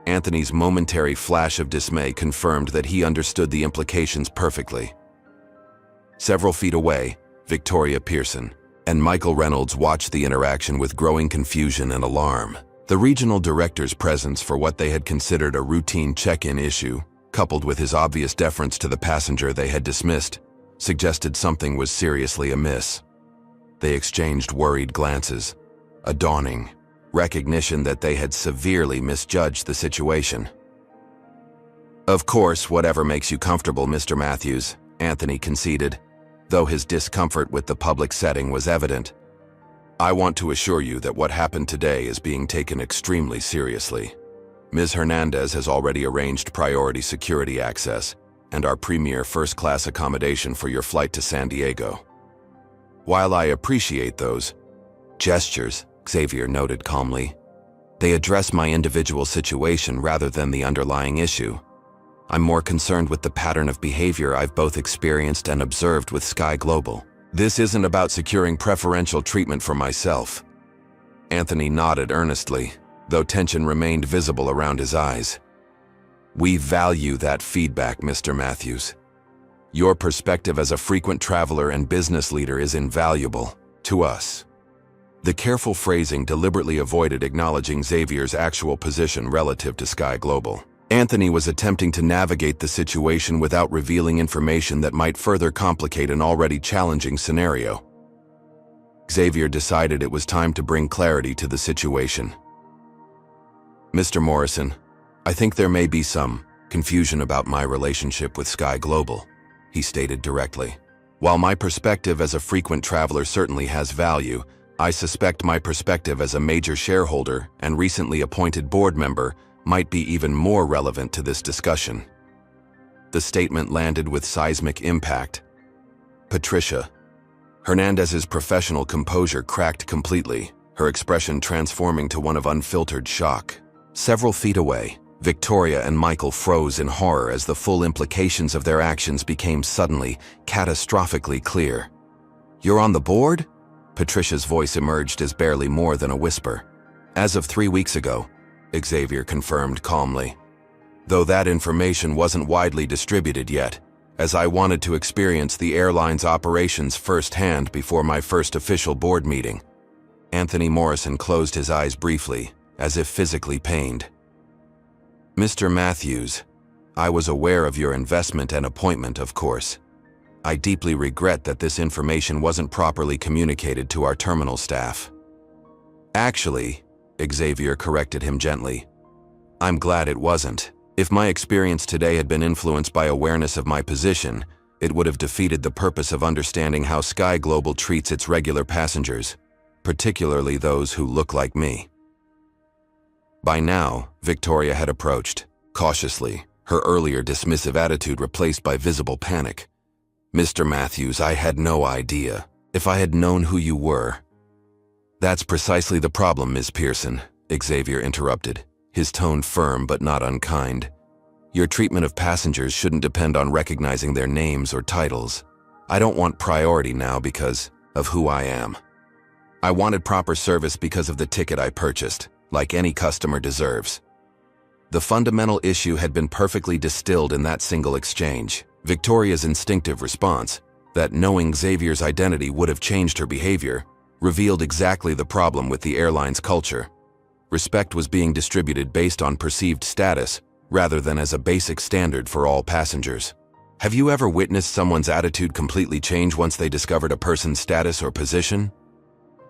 Anthony's momentary flash of dismay confirmed that he understood the implications perfectly. Several feet away, Victoria Pearson and Michael Reynolds watched the interaction with growing confusion and alarm. The regional director's presence for what they had considered a routine check-in issue, coupled with his obvious deference to the passenger they had dismissed, suggested something was seriously amiss. They exchanged worried glances, a dawning recognition that they had severely misjudged the situation. "Of course, whatever makes you comfortable, Mr. Matthews," Anthony conceded, though his discomfort with the public setting was evident. "I want to assure you that what happened today is being taken extremely seriously. Ms. Hernandez has already arranged priority security access and our premier first-class accommodation for your flight to San Diego. While I appreciate those gestures," Xavier noted calmly, "they address my individual situation rather than the underlying issue. I'm more concerned with the pattern of behavior I've both experienced and observed with Sky Global. This isn't about securing preferential treatment for myself." Anthony nodded earnestly, though tension remained visible around his eyes. "We value that feedback, Mr. Matthews. Your perspective as a frequent traveler and business leader is invaluable to us." The careful phrasing deliberately avoided acknowledging Xavier's actual position relative to Sky Global. Anthony was attempting to navigate the situation without revealing information that might further complicate an already challenging scenario. Xavier decided it was time to bring clarity to the situation. "Mr. Morrison, I think there may be some confusion about my relationship with Sky Global," he stated directly. "While my perspective as a frequent traveler certainly has value, I suspect my perspective as a major shareholder and recently appointed board member might be even more relevant to this discussion." The statement landed with seismic impact. Patricia Hernandez's professional composure cracked completely, her expression transforming to one of unfiltered shock. Several feet away, Victoria and Michael froze in horror as the full implications of their actions became suddenly, catastrophically clear. "You're on the board?" Patricia's voice emerged as barely more than a whisper. "As of 3 weeks ago," Xavier confirmed calmly. "Though that information wasn't widely distributed yet, as I wanted to experience the airline's operations firsthand before my first official board meeting." Anthony Morrison closed his eyes briefly, as if physically pained. "Mr. Matthews, I was aware of your investment and appointment, of course. I deeply regret that this information wasn't properly communicated to our terminal staff." "Actually," Xavier corrected him gently, "I'm glad it wasn't. If my experience today had been influenced by awareness of my position, it would have defeated the purpose of understanding how Sky Global treats its regular passengers, particularly those who look like me." By now, Victoria had approached, cautiously, her earlier dismissive attitude replaced by visible panic. "Mr. Matthews, I had no idea. If I had known who you were—" "That's precisely the problem, Ms. Pearson," Xavier interrupted, his tone firm but not unkind. "Your treatment of passengers shouldn't depend on recognizing their names or titles. I don't want priority now because of who I am. I wanted proper service because of the ticket I purchased, like any customer deserves." The fundamental issue had been perfectly distilled in that single exchange. Victoria's instinctive response, that knowing Xavier's identity would have changed her behavior, revealed exactly the problem with the airline's culture. Respect was being distributed based on perceived status, rather than as a basic standard for all passengers. Have you ever witnessed someone's attitude completely change once they discovered a person's status or position?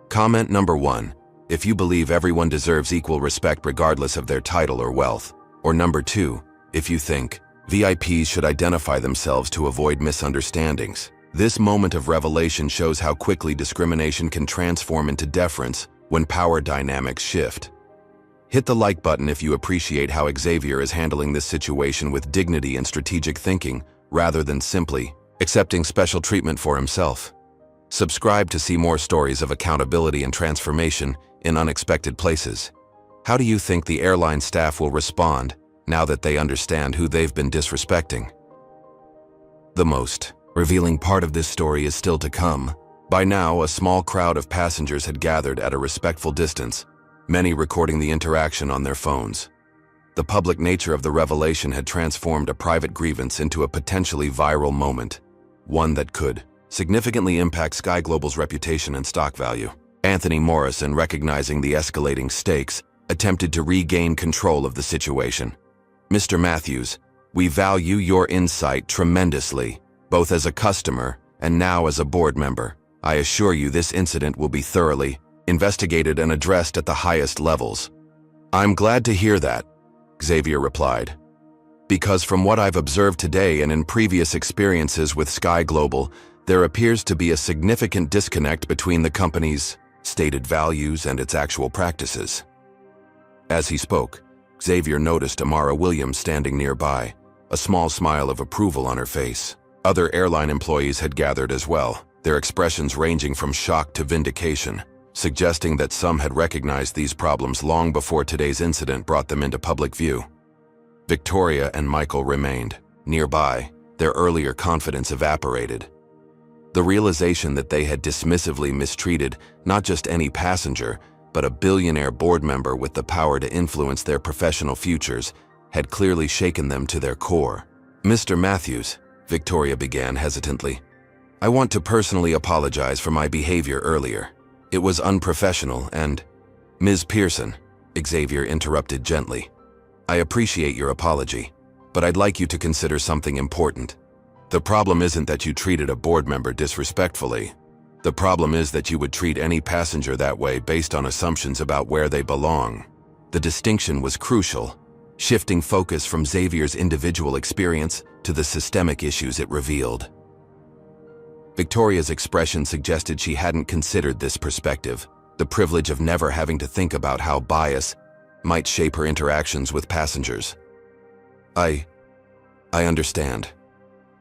Comment number 1. If you believe everyone deserves equal respect regardless of their title or wealth. Or number 2. If you think VIPs should identify themselves to avoid misunderstandings. This moment of revelation shows how quickly discrimination can transform into deference when power dynamics shift. Hit the like button if you appreciate how Xavier is handling this situation with dignity and strategic thinking, rather than simply accepting special treatment for himself. Subscribe to see more stories of accountability and transformation in unexpected places. How do you think the airline staff will respond now that they understand who they've been disrespecting? The most revealing part of this story is still to come. By now, a small crowd of passengers had gathered at a respectful distance, many recording the interaction on their phones. The public nature of the revelation had transformed a private grievance into a potentially viral moment, one that could significantly impact Sky Global's reputation and stock value. Anthony Morrison, recognizing the escalating stakes, attempted to regain control of the situation. "Mr. Matthews, we value your insight tremendously, both as a customer and now as a board member. I assure you this incident will be thoroughly investigated and addressed at the highest levels." "I'm glad to hear that," Xavier replied, "because from what I've observed today and in previous experiences with Sky Global, there appears to be a significant disconnect between the company's stated values and its actual practices." As he spoke, Xavier noticed Amara Williams standing nearby, a small smile of approval on her face. Other airline employees had gathered as well, their expressions ranging from shock to vindication, suggesting that some had recognized these problems long before today's incident brought them into public view. Victoria and Michael remained nearby, their earlier confidence evaporated. The realization that they had dismissively mistreated not just any passenger, but a billionaire board member with the power to influence their professional futures had clearly shaken them to their core. "Mr. Matthews," Victoria began hesitantly, "I want to personally apologize for my behavior earlier. It was unprofessional and—" "Ms. Pearson," Xavier interrupted gently, "I appreciate your apology, but I'd like you to consider something important. The problem isn't that you treated a board member disrespectfully. The problem is that you would treat any passenger that way based on assumptions about where they belong." The distinction was crucial, shifting focus from Xavier's individual experience to the systemic issues it revealed. Victoria's expression suggested she hadn't considered this perspective, the privilege of never having to think about how bias might shape her interactions with passengers. I understand,"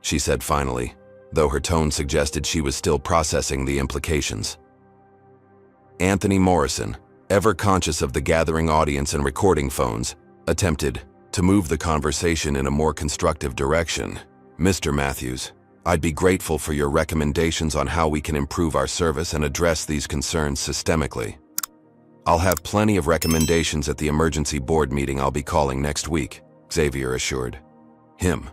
she said finally, though her tone suggested she was still processing the implications. Anthony Morrison, ever conscious of the gathering audience and recording phones, attempted to move the conversation in a more constructive direction. "Mr. Matthews, I'd be grateful for your recommendations on how we can improve our service and address these concerns systemically. I'll have plenty of recommendations at the emergency board meeting I'll be calling next week," Xavier assured him.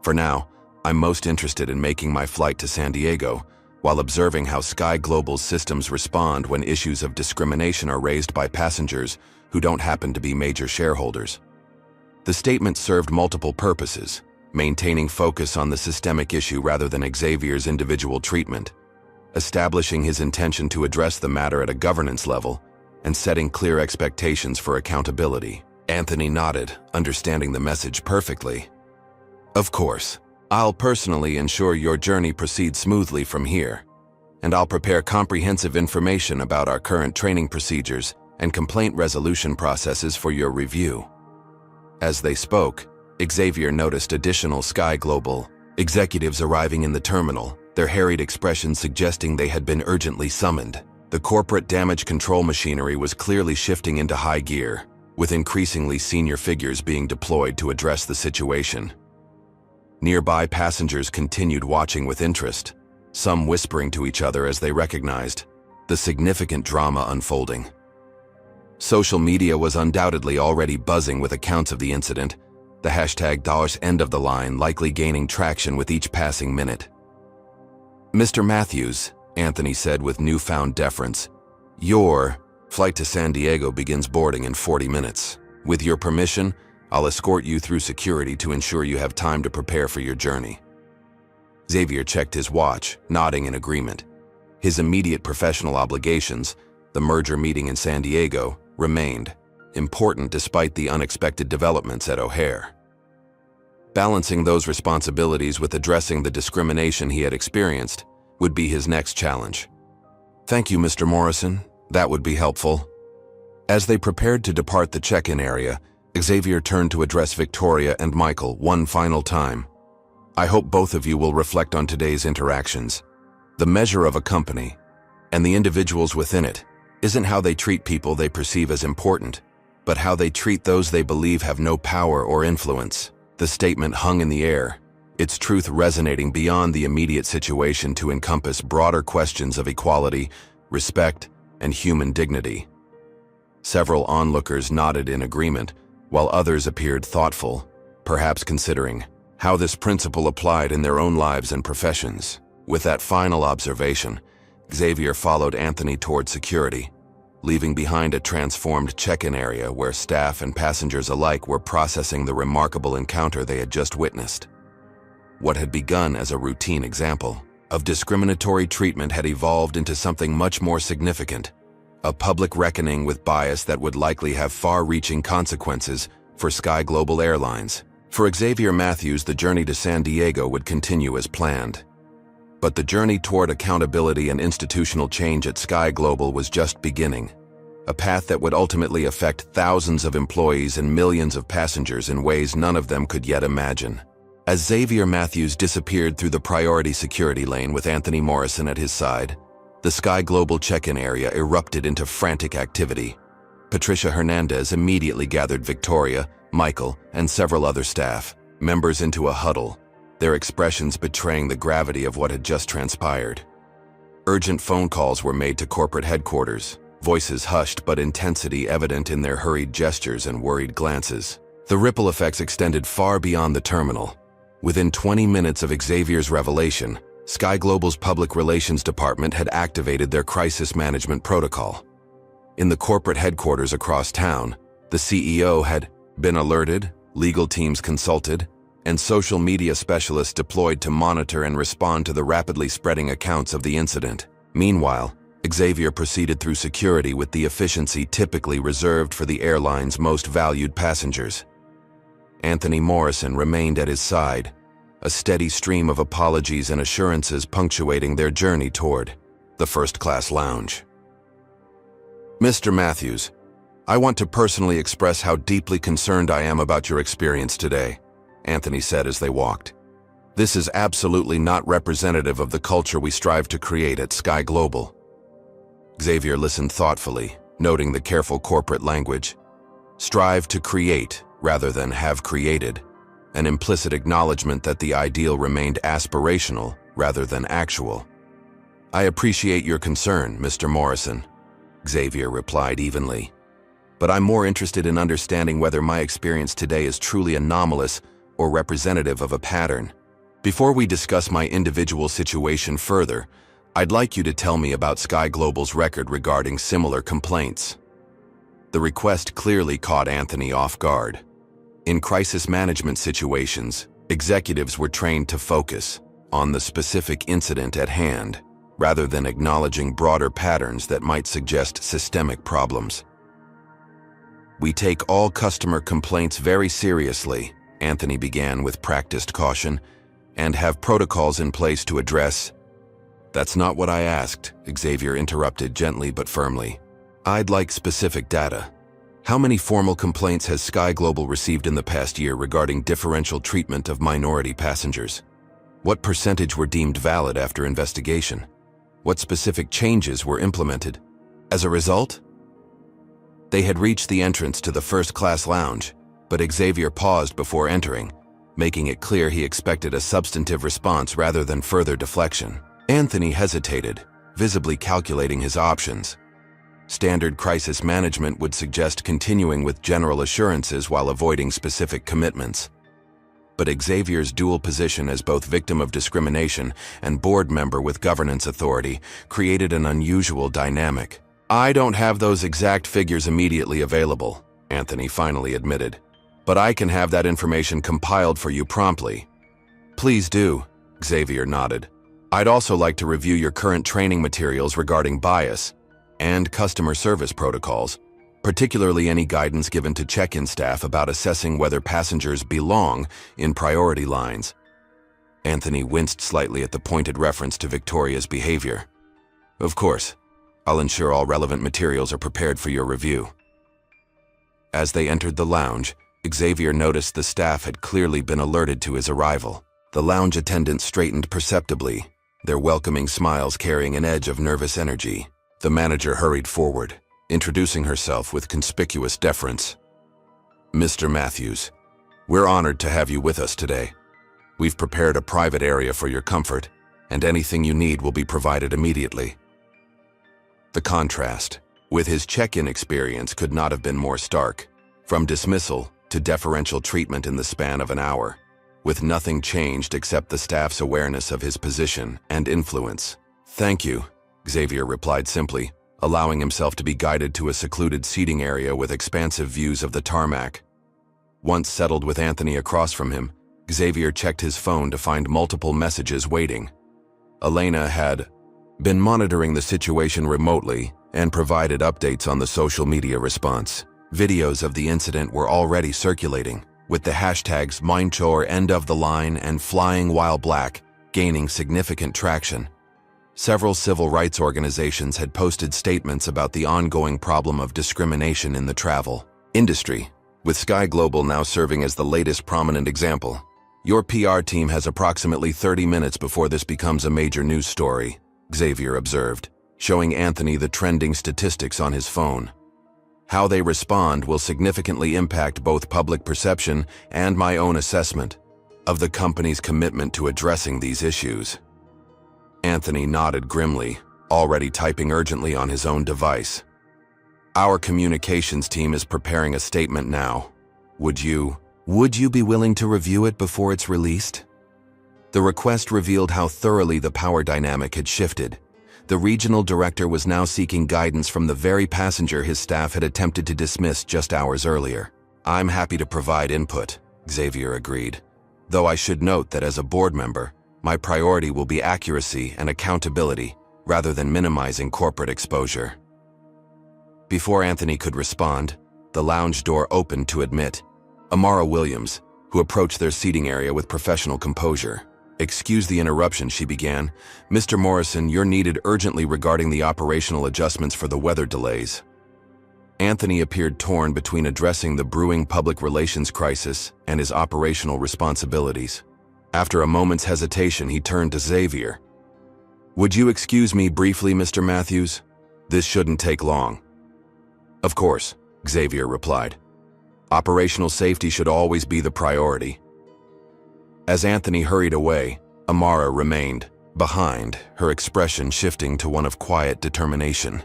"For now, I'm most interested in making my flight to San Diego while observing how Sky Global's systems respond when issues of discrimination are raised by passengers who don't happen to be major shareholders." The statement served multiple purposes, maintaining focus on the systemic issue rather than Xavier's individual treatment, establishing his intention to address the matter at a governance level, and setting clear expectations for accountability. Anthony nodded, understanding the message perfectly. "Of course, I'll personally ensure your journey proceeds smoothly from here, and I'll prepare comprehensive information about our current training procedures and complaint resolution processes for your review." As they spoke, Xavier noticed additional Sky Global executives arriving in the terminal, their harried expressions suggesting they had been urgently summoned. The corporate damage control machinery was clearly shifting into high gear, with increasingly senior figures being deployed to address the situation. Nearby passengers continued watching with interest, some whispering to each other as they recognized the significant drama unfolding. Social media was undoubtedly already buzzing with accounts of the incident, the hashtag #end of the line likely gaining traction with each passing minute. "Mr. Matthews," Anthony said with newfound deference, "your flight to San Diego begins boarding in 40 minutes. With your permission, I'll escort you through security to ensure you have time to prepare for your journey." Xavier checked his watch, nodding in agreement. His immediate professional obligations, the merger meeting in San Diego, remained important despite the unexpected developments at O'Hare. Balancing those responsibilities with addressing the discrimination he had experienced would be his next challenge. "Thank you, Mr. Morrison. That would be helpful." As they prepared to depart the check-in area, Xavier turned to address Victoria and Michael one final time. "I hope both of you will reflect on today's interactions. The measure of a company, and the individuals within it, isn't how they treat people they perceive as important, but how they treat those they believe have no power or influence." The statement hung in the air, its truth resonating beyond the immediate situation to encompass broader questions of equality, respect, and human dignity. Several onlookers nodded in agreement, while others appeared thoughtful, perhaps considering how this principle applied in their own lives and professions. With that final observation, Xavier followed Anthony toward security, leaving behind a transformed check-in area where staff and passengers alike were processing the remarkable encounter they had just witnessed. What had begun as a routine example of discriminatory treatment had evolved into something much more significant, a public reckoning with bias that would likely have far-reaching consequences for Sky Global Airlines. For Xavier Matthews, the journey to San Diego would continue as planned. But the journey toward accountability and institutional change at Sky Global was just beginning, a path that would ultimately affect thousands of employees and millions of passengers in ways none of them could yet imagine. As Xavier Matthews disappeared through the priority security lane with Anthony Morrison at his side, the Sky Global check-in area erupted into frantic activity. Patricia Hernandez immediately gathered Victoria, Michael, and several other staff members into a huddle, their expressions betraying the gravity of what had just transpired. Urgent phone calls were made to corporate headquarters, voices hushed but intensity evident in their hurried gestures and worried glances. The ripple effects extended far beyond the terminal. Within 20 minutes of Xavier's revelation, Sky Global's public relations department had activated their crisis management protocol. In the corporate headquarters across town, the CEO had been alerted, legal teams consulted, and social media specialists deployed to monitor and respond to the rapidly spreading accounts of the incident. Meanwhile, Xavier proceeded through security with the efficiency typically reserved for the airline's most valued passengers. Anthony Morrison remained at his side, a steady stream of apologies and assurances punctuating their journey toward the first-class lounge. "Mr. Matthews, I want to personally express how deeply concerned I am about your experience today," Anthony said as they walked. "This is absolutely not representative of the culture we strive to create at Sky Global." Xavier listened thoughtfully, noting the careful corporate language. Strive to create rather than have created, an implicit acknowledgement that the ideal remained aspirational rather than actual. I appreciate your concern, Mr. Morrison, Xavier replied evenly. But I'm more interested in understanding whether my experience today is truly anomalous or representative of a pattern. Before we discuss my individual situation further, I'd like you to tell me about Sky Global's record regarding similar complaints. The request clearly caught Anthony off guard. In crisis management situations, executives were trained to focus on the specific incident at hand, rather than acknowledging broader patterns that might suggest systemic problems. We take all customer complaints very seriously, Anthony began with practiced caution, and have protocols in place to address. That's not what I asked, Xavier interrupted gently but firmly. I'd like specific data. How many formal complaints has Sky Global received in the past year regarding differential treatment of minority passengers? What percentage were deemed valid after investigation? What specific changes were implemented? As a result? They had reached the entrance to the first-class lounge, but Xavier paused before entering, making it clear he expected a substantive response rather than further deflection. Anthony hesitated, visibly calculating his options. Standard crisis management would suggest continuing with general assurances while avoiding specific commitments. But Xavier's dual position as both victim of discrimination and board member with governance authority created an unusual dynamic. I don't have those exact figures immediately available, Anthony finally admitted, but I can have that information compiled for you promptly. Please do, Xavier nodded. I'd also like to review your current training materials regarding bias and customer service protocols, particularly any guidance given to check-in staff about assessing whether passengers belong in priority lines. Anthony winced slightly at the pointed reference to Victoria's behavior. Of course, I'll ensure all relevant materials are prepared for your review. As they entered the lounge, Xavier noticed the staff had clearly been alerted to his arrival. The lounge attendants straightened perceptibly, their welcoming smiles carrying an edge of nervous energy. The manager hurried forward, introducing herself with conspicuous deference. Mr. Matthews, we're honored to have you with us today. We've prepared a private area for your comfort, and anything you need will be provided immediately. The contrast with his check-in experience could not have been more stark. From dismissal to deferential treatment in the span of an hour, with nothing changed except the staff's awareness of his position and influence. Thank you, Xavier replied simply, allowing himself to be guided to a secluded seating area with expansive views of the tarmac. Once settled with Anthony across from him, Xavier checked his phone to find multiple messages waiting. Elena had been monitoring the situation remotely and provided updates on the social media response. Videos of the incident were already circulating, with the hashtags #MindChore End of the Line and Flying While Black gaining significant traction. Several civil rights organizations had posted statements about the ongoing problem of discrimination in the travel industry, with Sky Global now serving as the latest prominent example. Your PR team has approximately 30 minutes before this becomes a major news story, Xavier observed, showing Anthony the trending statistics on his phone. How they respond will significantly impact both public perception and my own assessment of the company's commitment to addressing these issues. Anthony nodded grimly, already typing urgently on his own device. Our communications team is preparing a statement now. Would you be willing to review it before it's released? The request revealed how thoroughly the power dynamic had shifted. The regional director was now seeking guidance from the very passenger his staff had attempted to dismiss just hours earlier. I'm happy to provide input, Xavier agreed, though I should note that as a board member, my priority will be accuracy and accountability rather than minimizing corporate exposure. Before Anthony could respond, the lounge door opened to admit Amara Williams, who approached their seating area with professional composure. Excuse the interruption, she began. Mr. Morrison, you're needed urgently regarding the operational adjustments for the weather delays. Anthony appeared torn between addressing the brewing public relations crisis and his operational responsibilities. After a moment's hesitation, he turned to Xavier. Would you excuse me briefly, Mr. Matthews? This shouldn't take long. Of course, Xavier replied. Operational safety should always be the priority. As Anthony hurried away, Amara remained behind, her expression shifting to one of quiet determination.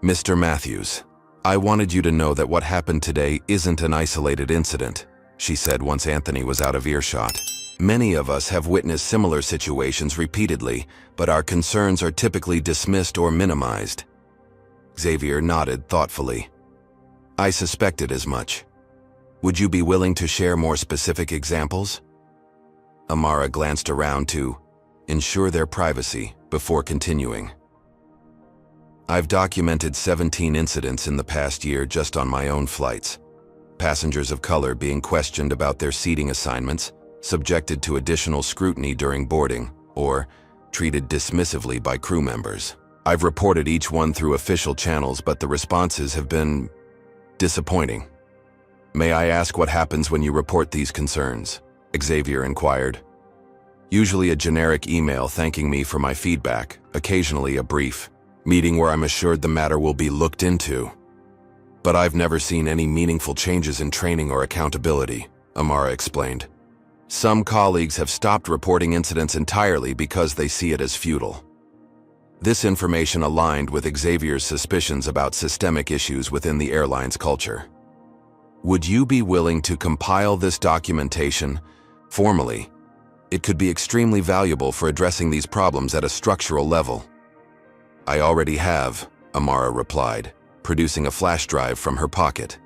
Mr. Matthews, I wanted you to know that what happened today isn't an isolated incident, she said once Anthony was out of earshot. Many of us have witnessed similar situations repeatedly, but our concerns are typically dismissed or minimized. Xavier nodded thoughtfully. I suspected as much. Would you be willing to share more specific examples? Amara glanced around to ensure their privacy before continuing. I've documented 17 incidents in the past year just on my own flights. Passengers of color being questioned about their seating assignments, subjected to additional scrutiny during boarding, or treated dismissively by crew members. I've reported each one through official channels, but the responses have been disappointing. May I ask what happens when you report these concerns? Xavier inquired. Usually a generic email thanking me for my feedback, occasionally a brief meeting where I'm assured the matter will be looked into. But I've never seen any meaningful changes in training or accountability, Amara explained. Some colleagues have stopped reporting incidents entirely because they see it as futile. This information aligned with Xavier's suspicions about systemic issues within the airline's culture. Would you be willing to compile this documentation formally? It could be extremely valuable for addressing these problems at a structural level. I already have, Amara replied, producing a flash drive from her pocket.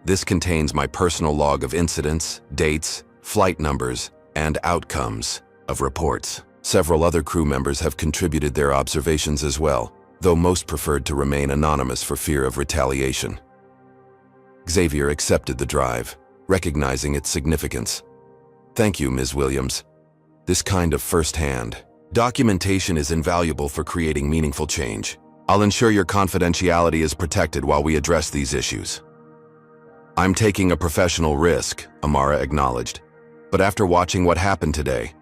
This contains my personal log of incidents, dates, flight numbers, and outcomes of reports. Several other crew members have contributed their observations as well, though most preferred to remain anonymous for fear of retaliation. Xavier accepted the drive, recognizing its significance. Thank you, Ms. Williams. This kind of first-hand documentation is invaluable for creating meaningful change. I'll ensure your confidentiality is protected while we address these issues. I'm taking a professional risk, Amara acknowledged. But after watching what happened today,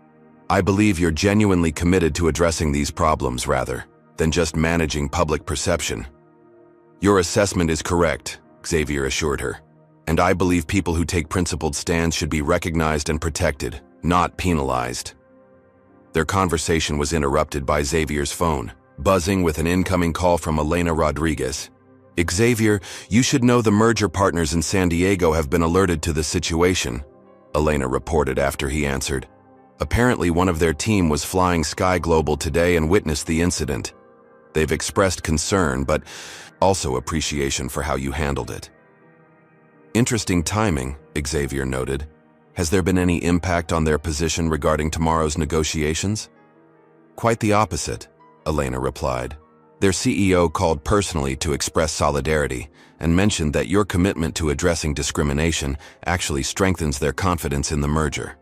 I believe you're genuinely committed to addressing these problems rather than just managing public perception. Your assessment is correct, Xavier assured her. And I believe people who take principled stands should be recognized and protected, not penalized. Their conversation was interrupted by Xavier's phone, buzzing with an incoming call from Elena Rodriguez. Xavier, you should know the merger partners in San Diego have been alerted to the situation, Elena reported after he answered. Apparently one of their team was flying Sky Global today and witnessed the incident. They've expressed concern, but also appreciation for how you handled it. Interesting timing, Xavier noted. Has there been any impact on their position regarding tomorrow's negotiations? Quite the opposite, Elena replied. Their CEO called personally to express solidarity and mentioned that your commitment to addressing discrimination actually strengthens their confidence in the merger.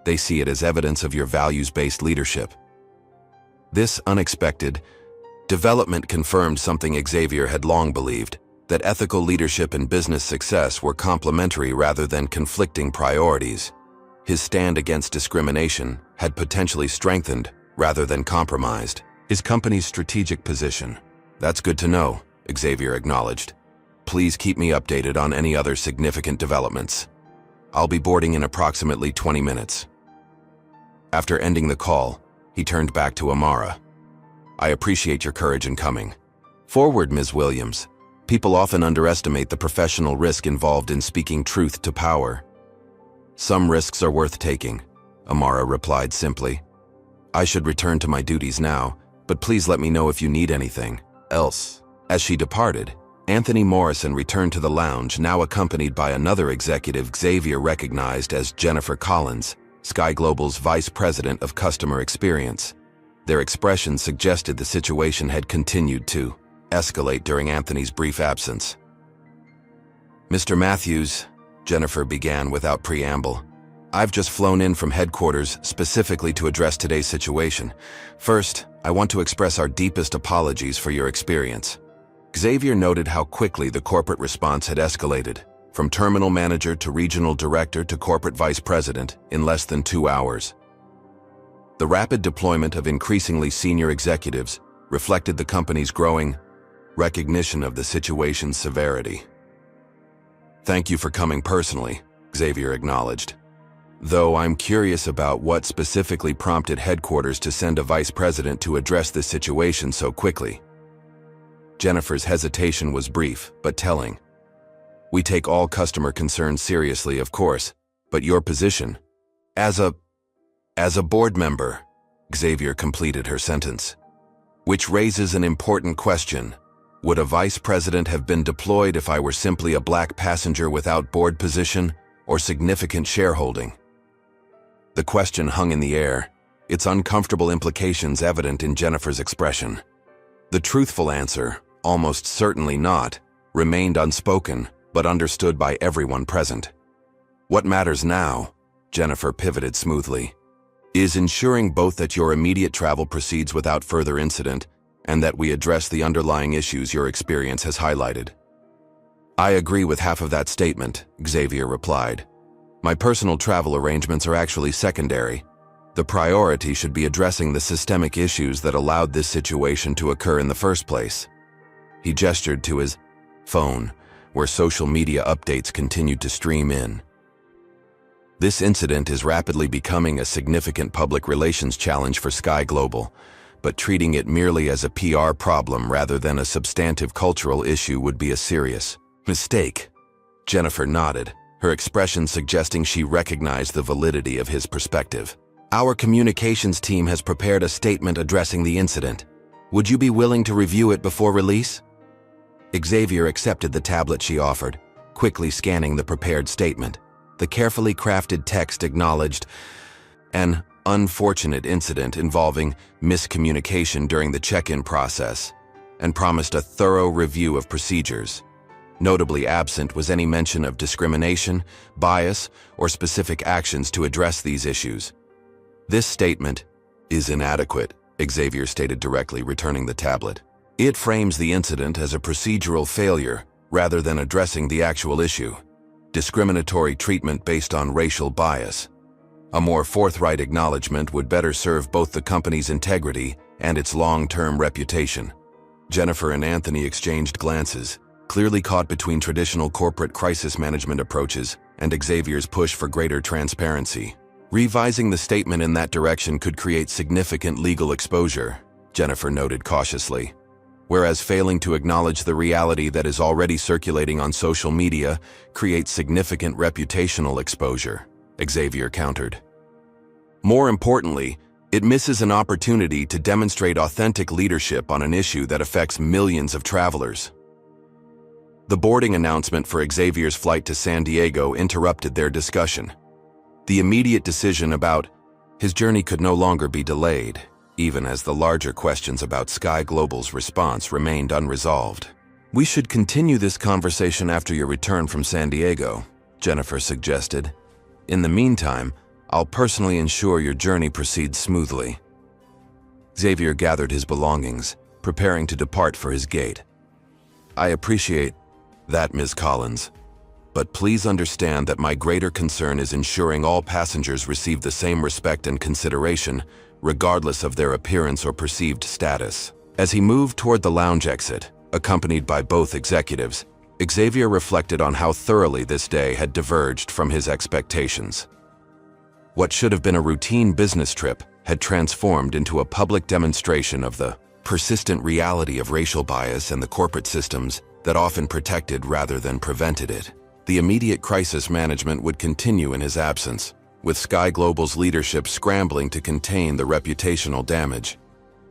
They see it as evidence of your values-based leadership. This unexpected development confirmed something Xavier had long believed, that ethical leadership and business success were complementary rather than conflicting priorities. His stand against discrimination had potentially strengthened rather than compromised his company's strategic position. That's good to know, Xavier acknowledged. Please keep me updated on any other significant developments. I'll be boarding in approximately 20 minutes. After ending the call, he turned back to Amara. I appreciate your courage in coming forward, Ms. Williams. People often underestimate the professional risk involved in speaking truth to power. Some risks are worth taking, Amara replied simply. I should return to my duties now, but please let me know if you need anything else. As she departed, Anthony Morrison returned to the lounge, now accompanied by another executive Xavier recognized as Jennifer Collins, Sky Global's Vice President of Customer Experience. Their expressions suggested the situation had continued to escalate during Anthony's brief absence. Mr. Matthews, Jennifer began without preamble. I've just flown in from headquarters specifically to address today's situation. First, I want to express our deepest apologies for your experience. Xavier noted how quickly the corporate response had escalated, from terminal manager to regional director to corporate vice president, in less than 2 hours. The rapid deployment of increasingly senior executives reflected the company's growing recognition of the situation's severity. "Thank you for coming personally," Xavier acknowledged. "Though I'm curious about what specifically prompted headquarters to send a vice president to address this situation so quickly." Jennifer's hesitation was brief, but telling. "We take all customer concerns seriously, of course, but your position, as a board member," Xavier completed her sentence. "Which raises an important question. Would a vice president have been deployed if I were simply a black passenger without board position or significant shareholding?" The question hung in the air, its uncomfortable implications evident in Jennifer's expression. The truthful answer, almost certainly not, remained unspoken, but understood by everyone present. "What matters now," Jennifer pivoted smoothly, "is ensuring both that your immediate travel proceeds without further incident and that we address the underlying issues your experience has highlighted." "I agree with half of that statement," Xavier replied. "My personal travel arrangements are actually secondary. The priority should be addressing the systemic issues that allowed this situation to occur in the first place." He gestured to his phone, where social media updates continued to stream in. "This incident is rapidly becoming a significant public relations challenge for Sky Global, but treating it merely as a PR problem rather than a substantive cultural issue would be a serious mistake." Jennifer nodded, her expression suggesting she recognized the validity of his perspective. "Our communications team has prepared a statement addressing the incident. Would you be willing to review it before release?" Xavier accepted the tablet she offered, quickly scanning the prepared statement. The carefully crafted text acknowledged an unfortunate incident involving miscommunication during the check-in process and promised a thorough review of procedures. Notably absent was any mention of discrimination, bias, or specific actions to address these issues. "This statement is inadequate," Xavier stated directly, returning the tablet. "It frames the incident as a procedural failure rather than addressing the actual issue. Discriminatory treatment based on racial bias. A more forthright acknowledgement would better serve both the company's integrity and its long-term reputation." Jennifer and Anthony exchanged glances, clearly caught between traditional corporate crisis management approaches and Xavier's push for greater transparency. "Revising the statement in that direction could create significant legal exposure," Jennifer noted cautiously. "Whereas failing to acknowledge the reality that is already circulating on social media creates significant reputational exposure," Xavier countered. "More importantly, it misses an opportunity to demonstrate authentic leadership on an issue that affects millions of travelers." The boarding announcement for Xavier's flight to San Diego interrupted their discussion. The immediate decision about his journey could no longer be delayed, even as the larger questions about Sky Global's response remained unresolved. "We should continue this conversation after your return from San Diego," Jennifer suggested. "In the meantime, I'll personally ensure your journey proceeds smoothly." Xavier gathered his belongings, preparing to depart for his gate. "I appreciate that, Ms. Collins, but please understand that my greater concern is ensuring all passengers receive the same respect and consideration, regardless of their appearance or perceived status." As he moved toward the lounge exit, accompanied by both executives, Xavier reflected on how thoroughly this day had diverged from his expectations. What should have been a routine business trip had transformed into a public demonstration of the persistent reality of racial bias and the corporate systems that often protected rather than prevented it. The immediate crisis management would continue in his absence, with Sky Global's leadership scrambling to contain the reputational damage.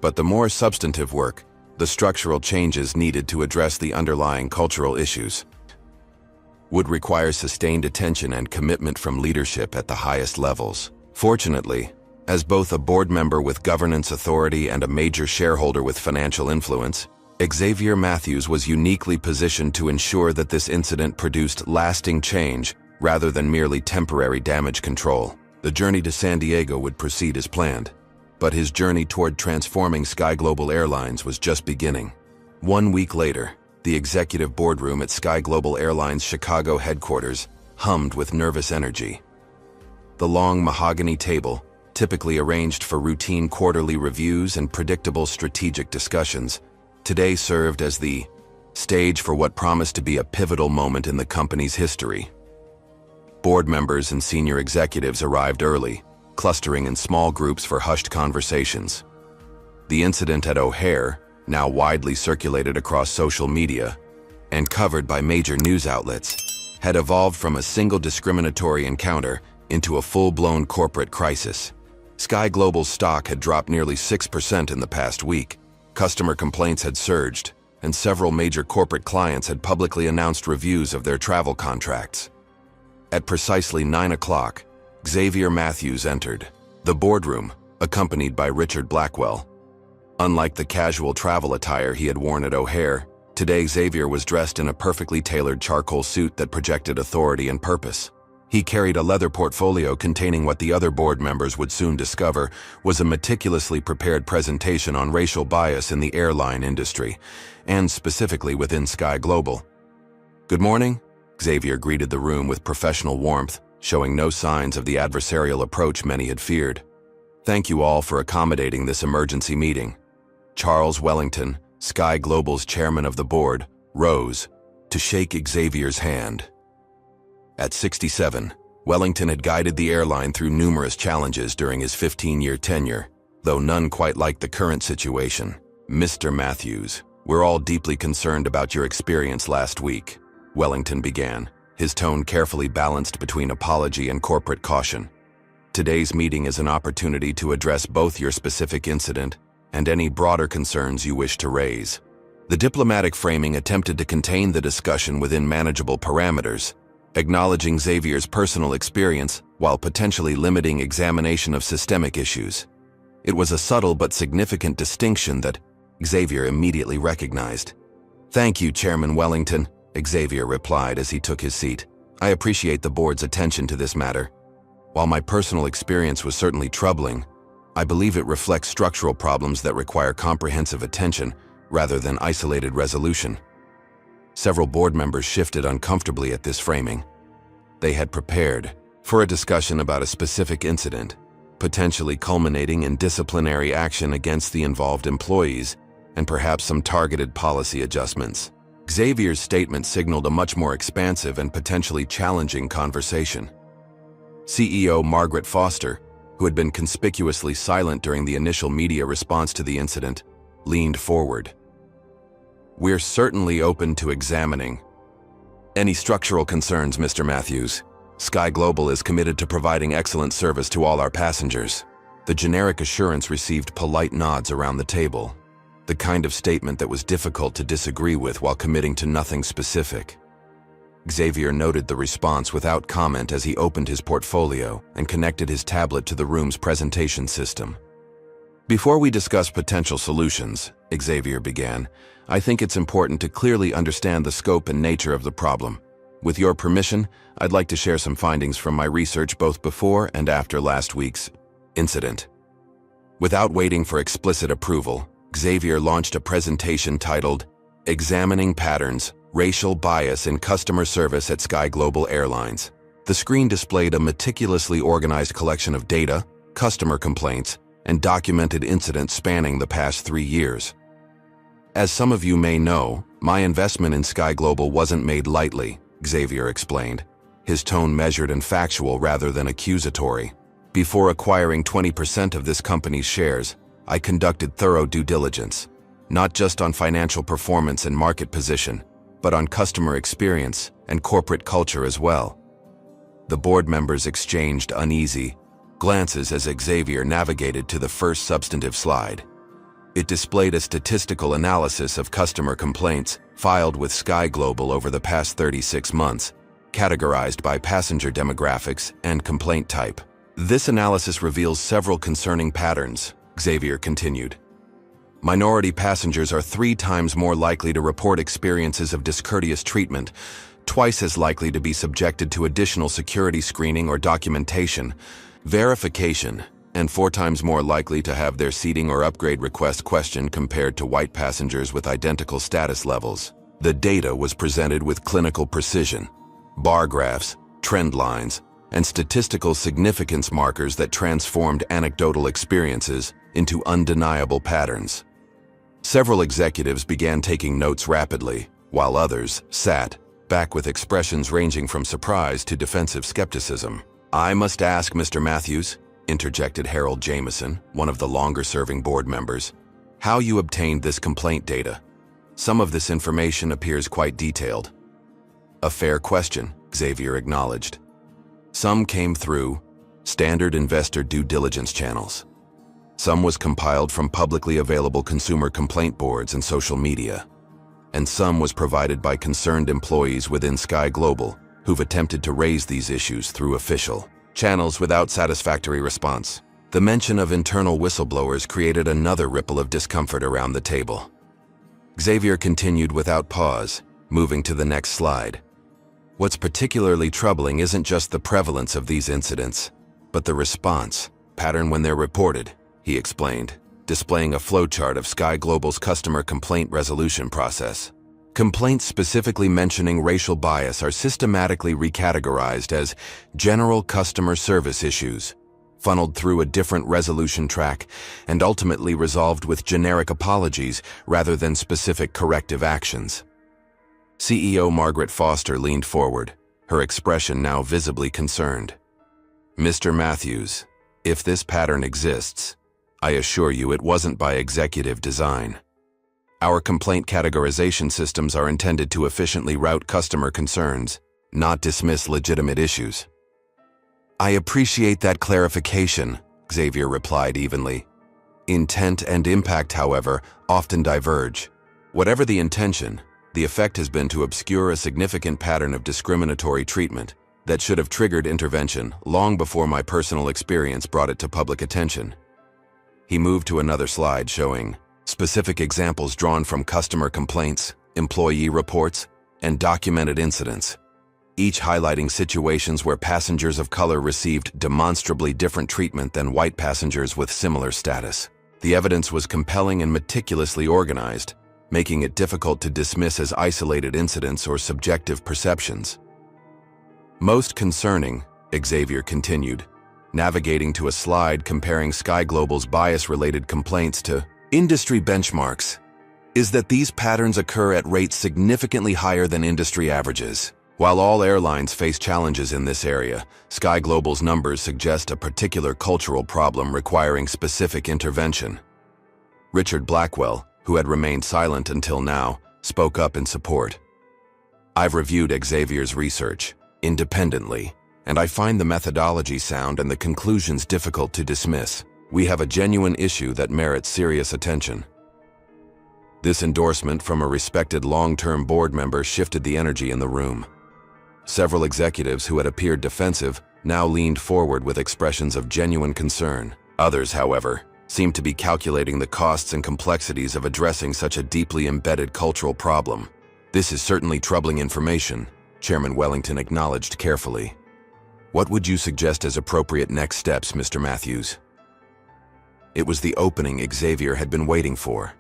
But the more substantive work, the structural changes needed to address the underlying cultural issues, would require sustained attention and commitment from leadership at the highest levels. Fortunately, as both a board member with governance authority and a major shareholder with financial influence, Xavier Matthews was uniquely positioned to ensure that this incident produced lasting change rather than merely temporary damage control. The journey to San Diego would proceed as planned, but his journey toward transforming Sky Global Airlines was just beginning. 1 week later, the executive boardroom at Sky Global Airlines' Chicago headquarters hummed with nervous energy. The long mahogany table, typically arranged for routine quarterly reviews and predictable strategic discussions, today served as the stage for what promised to be a pivotal moment in the company's history. Board members and senior executives arrived early, clustering in small groups for hushed conversations. The incident at O'Hare, now widely circulated across social media and covered by major news outlets, had evolved from a single discriminatory encounter into a full-blown corporate crisis. Sky Global's stock had dropped nearly 6% in the past week. Customer complaints had surged, and several major corporate clients had publicly announced reviews of their travel contracts. At precisely 9 o'clock, Xavier Matthews entered the boardroom, accompanied by Richard Blackwell. Unlike the casual travel attire he had worn at O'Hare, today Xavier was dressed in a perfectly tailored charcoal suit that projected authority and purpose. He carried a leather portfolio containing what the other board members would soon discover was a meticulously prepared presentation on racial bias in the airline industry, and specifically within Sky Global. "Good morning," Xavier greeted the room with professional warmth, showing no signs of the adversarial approach many had feared. "Thank you all for accommodating this emergency meeting." Charles Wellington, Sky Global's chairman of the board, rose to shake Xavier's hand. At 67, Wellington had guided the airline through numerous challenges during his 15-year tenure, though none quite like the current situation. "Mr. Matthews, we're all deeply concerned about your experience last week," Wellington began, his tone carefully balanced between apology and corporate caution. "Today's meeting is an opportunity to address both your specific incident and any broader concerns you wish to raise." The diplomatic framing attempted to contain the discussion within manageable parameters, acknowledging Xavier's personal experience while potentially limiting examination of systemic issues. It was a subtle but significant distinction that Xavier immediately recognized. "Thank you, Chairman Wellington," Xavier replied as he took his seat. "I appreciate the board's attention to this matter. While my personal experience was certainly troubling, I believe it reflects structural problems that require comprehensive attention rather than isolated resolution." Several board members shifted uncomfortably at this framing. They had prepared for a discussion about a specific incident, potentially culminating in disciplinary action against the involved employees and perhaps some targeted policy adjustments. Xavier's statement signaled a much more expansive and potentially challenging conversation. CEO Margaret Foster, who had been conspicuously silent during the initial media response to the incident, leaned forward. "We're certainly open to examining any structural concerns, Mr. Matthews. Sky Global is committed to providing excellent service to all our passengers." The generic assurance received polite nods around the table, the kind of statement that was difficult to disagree with while committing to nothing specific. Xavier noted the response without comment as he opened his portfolio and connected his tablet to the room's presentation system. "Before we discuss potential solutions," Xavier began, "I think it's important to clearly understand the scope and nature of the problem. With your permission, I'd like to share some findings from my research both before and after last week's incident." Without waiting for explicit approval, Xavier launched a presentation titled "Examining Patterns, Racial Bias in Customer Service at Sky Global Airlines." The screen displayed a meticulously organized collection of data, customer complaints, and documented incidents spanning the past 3 years. "As some of you may know, my investment in Sky Global wasn't made lightly," Xavier explained, his tone measured and factual rather than accusatory. "Before acquiring 20% of this company's shares, I conducted thorough due diligence, not just on financial performance and market position, but on customer experience and corporate culture as well." The board members exchanged uneasy glances as Xavier navigated to the first substantive slide. It displayed a statistical analysis of customer complaints filed with Sky Global over the past 36 months, categorized by passenger demographics and complaint type. "This analysis reveals several concerning patterns," Xavier continued. "Minority passengers are 3 times more likely to report experiences of discourteous treatment, twice as likely to be subjected to additional security screening or documentation, verification, and 4 times more likely to have their seating or upgrade request questioned compared to white passengers with identical status levels." The data was presented with clinical precision, bar graphs, trend lines, and statistical significance markers that transformed anecdotal experiences into undeniable patterns. Several executives began taking notes rapidly, while others sat back with expressions ranging from surprise to defensive skepticism. "I must ask, Mr. Matthews," interjected Harold Jameson, one of the longer-serving board members, "how you obtained this complaint data. Some of this information appears quite detailed." "A fair question," Xavier acknowledged. "Some came through standard investor due diligence channels. Some was compiled from publicly available consumer complaint boards and social media. And some was provided by concerned employees within Sky Global who've attempted to raise these issues through official channels without satisfactory response." The mention of internal whistleblowers created another ripple of discomfort around the table. Xavier continued without pause, moving to the next slide. "What's particularly troubling isn't just the prevalence of these incidents, but the response pattern when they're reported," he explained, displaying a flowchart of Sky Global's customer complaint resolution process. Complaints specifically mentioning racial bias are systematically recategorized as general customer service issues, funneled through a different resolution track, and ultimately resolved with generic apologies rather than specific corrective actions. CEO Margaret Foster leaned forward, her expression now visibly concerned. "Mr. Matthews, if this pattern exists, I assure you it wasn't by executive design. Our complaint categorization systems are intended to efficiently route customer concerns, not dismiss legitimate issues." "I appreciate that clarification," Xavier replied evenly. "Intent and impact, however, often diverge. Whatever the intention, the effect has been to obscure a significant pattern of discriminatory treatment that should have triggered intervention long before my personal experience brought it to public attention." He moved to another slide showing specific examples drawn from customer complaints, employee reports, and documented incidents, each highlighting situations where passengers of color received demonstrably different treatment than white passengers with similar status. The evidence was compelling and meticulously organized, making it difficult to dismiss as isolated incidents or subjective perceptions. "Most concerning," Xavier continued, navigating to a slide comparing Sky Global's bias-related complaints to industry benchmarks, "is that these patterns occur at rates significantly higher than industry averages. While all airlines face challenges in this area, Sky Global's numbers suggest a particular cultural problem requiring specific intervention." Richard Blackwell, who had remained silent until now, spoke up in support. "I've reviewed Xavier's research independently, and I find the methodology sound and the conclusions difficult to dismiss. We have a genuine issue that merits serious attention." This endorsement from a respected long-term board member shifted the energy in the room. Several executives who had appeared defensive now leaned forward with expressions of genuine concern. Others, however, seemed to be calculating the costs and complexities of addressing such a deeply embedded cultural problem. "This is certainly troubling information," Chairman Wellington acknowledged carefully. "What would you suggest as appropriate next steps, Mr. Matthews?" It was the opening Xavier had been waiting for.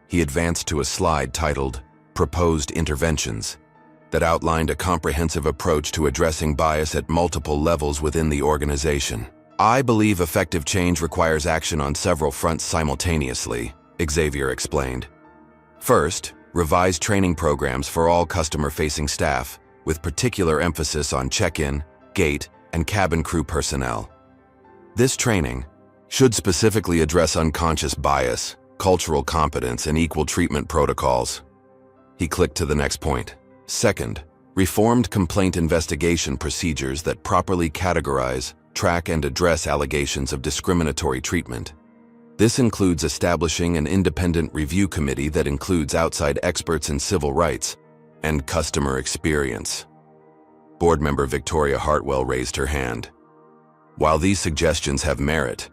He advanced to a slide titled "Proposed Interventions" that outlined a comprehensive approach to addressing bias at multiple levels within the organization. "I believe effective change requires action on several fronts simultaneously," Xavier explained. "First, revise training programs for all customer-facing staff, with particular emphasis on check-in, gate, and cabin crew personnel. This training should specifically address unconscious bias, cultural competence, and equal treatment protocols." He clicked to the next point. "Second, reformed complaint investigation procedures that properly categorize, track, and address allegations of discriminatory treatment. This includes establishing an independent review committee that includes outside experts in civil rights and customer experience." Board member Victoria Hartwell raised her hand. "While these suggestions have merit,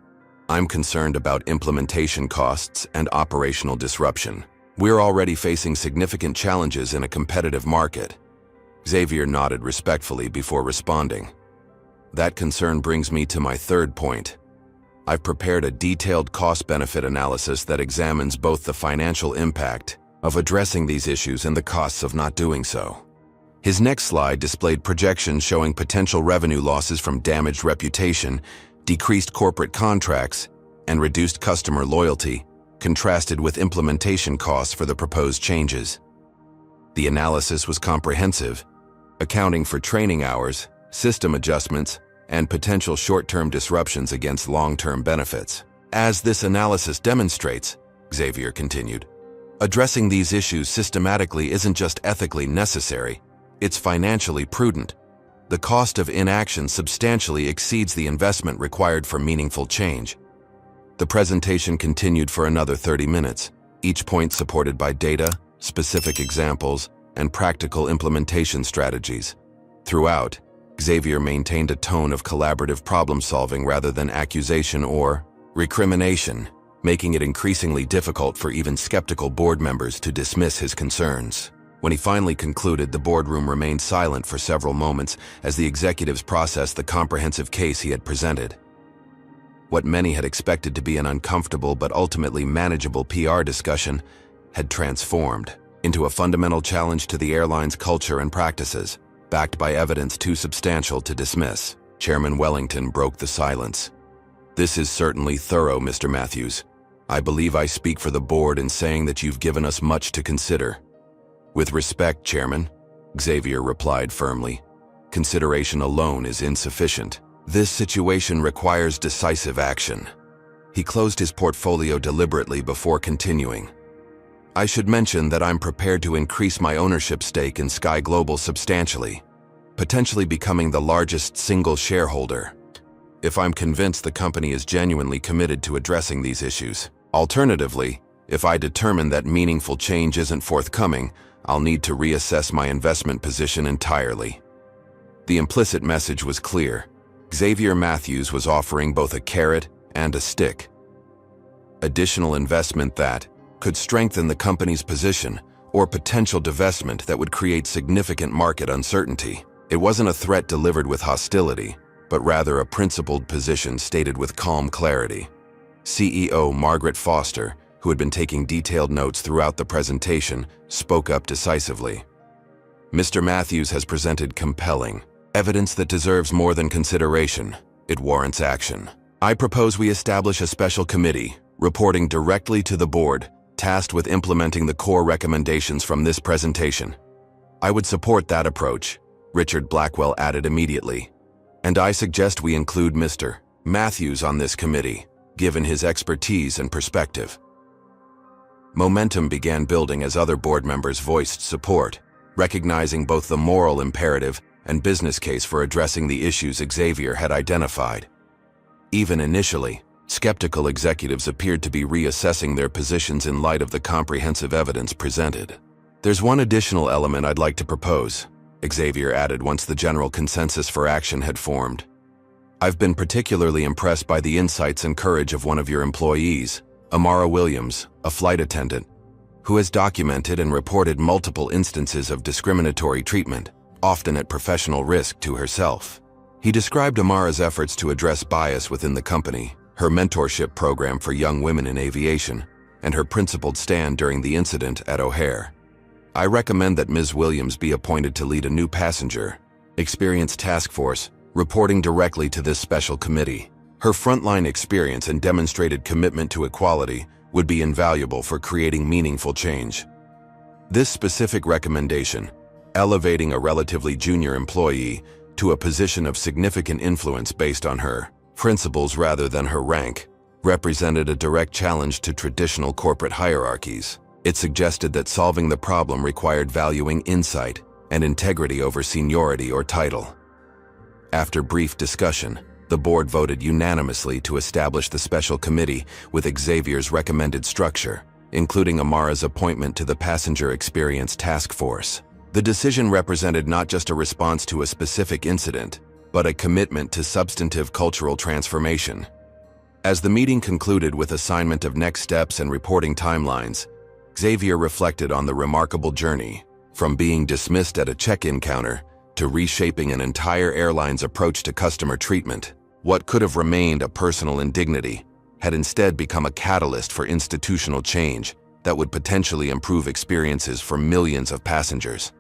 I'm concerned about implementation costs and operational disruption. We're already facing significant challenges in a competitive market." Xavier nodded respectfully before responding. "That concern brings me to my third point. I've prepared a detailed cost-benefit analysis that examines both the financial impact of addressing these issues and the costs of not doing so." His next slide displayed projections showing potential revenue losses from damaged reputation, decreased corporate contracts, and reduced customer loyalty, contrasted with implementation costs for the proposed changes. The analysis was comprehensive, accounting for training hours, system adjustments, and potential short-term disruptions against long-term benefits. As this analysis demonstrates, Xavier continued, addressing these issues systematically isn't just ethically necessary, it's financially prudent. The cost of inaction substantially exceeds the investment required for meaningful change. The presentation continued for another 30 minutes, each point supported by data, specific examples, and practical implementation strategies. Throughout, Xavier maintained a tone of collaborative problem-solving rather than accusation or recrimination, making it increasingly difficult for even skeptical board members to dismiss his concerns. When he finally concluded, the boardroom remained silent for several moments as the executives processed the comprehensive case he had presented. What many had expected to be an uncomfortable but ultimately manageable PR discussion had transformed into a fundamental challenge to the airline's culture and practices, backed by evidence too substantial to dismiss. Chairman Wellington broke the silence. "This is certainly thorough, Mr. Matthews. I believe I speak for the board in saying that you've given us much to consider." "With respect, Chairman," Xavier replied firmly, "consideration alone is insufficient. This situation requires decisive action." He closed his portfolio deliberately before continuing. "I should mention that I'm prepared to increase my ownership stake in Sky Global substantially, potentially becoming the largest single shareholder, if I'm convinced the company is genuinely committed to addressing these issues. Alternatively, if I determine that meaningful change isn't forthcoming, I'll need to reassess my investment position entirely." The implicit message was clear. Xavier Matthews was offering both a carrot and a stick. Additional investment that could strengthen the company's position, or potential divestment that would create significant market uncertainty. It wasn't a threat delivered with hostility, but rather a principled position stated with calm clarity. CEO Margaret Foster, who had been taking detailed notes throughout the presentation, spoke up decisively. "Mr. Matthews has presented compelling evidence that deserves more than consideration. It warrants action. I propose we establish a special committee, reporting directly to the board, tasked with implementing the core recommendations from this presentation." "I would support that approach," Richard Blackwell added immediately. "And I suggest we include Mr. Matthews on this committee, given his expertise and perspective." Momentum began building as other board members voiced support, recognizing both the moral imperative and business case for addressing the issues Xavier had identified. Even initially, skeptical executives appeared to be reassessing their positions in light of the comprehensive evidence presented. "There's one additional element I'd like to propose," Xavier added once the general consensus for action had formed. "I've been particularly impressed by the insights and courage of one of your employees, Amara Williams, a flight attendant, who has documented and reported multiple instances of discriminatory treatment, often at professional risk to herself." He described Amara's efforts to address bias within the company, her mentorship program for young women in aviation, and her principled stand during the incident at O'Hare. "I recommend that Ms. Williams be appointed to lead a new passenger experience task force, reporting directly to this special committee. Her frontline experience and demonstrated commitment to equality would be invaluable for creating meaningful change." This specific recommendation, elevating a relatively junior employee to a position of significant influence based on her principles rather than her rank, represented a direct challenge to traditional corporate hierarchies. It suggested that solving the problem required valuing insight and integrity over seniority or title. After brief discussion, the board voted unanimously to establish the special committee with Xavier's recommended structure, including Amara's appointment to the Passenger Experience Task Force. The decision represented not just a response to a specific incident, but a commitment to substantive cultural transformation. As the meeting concluded with assignment of next steps and reporting timelines, Xavier reflected on the remarkable journey, from being dismissed at a check-in counter to reshaping an entire airline's approach to customer treatment. What could have remained a personal indignity had instead become a catalyst for institutional change that would potentially improve experiences for millions of passengers.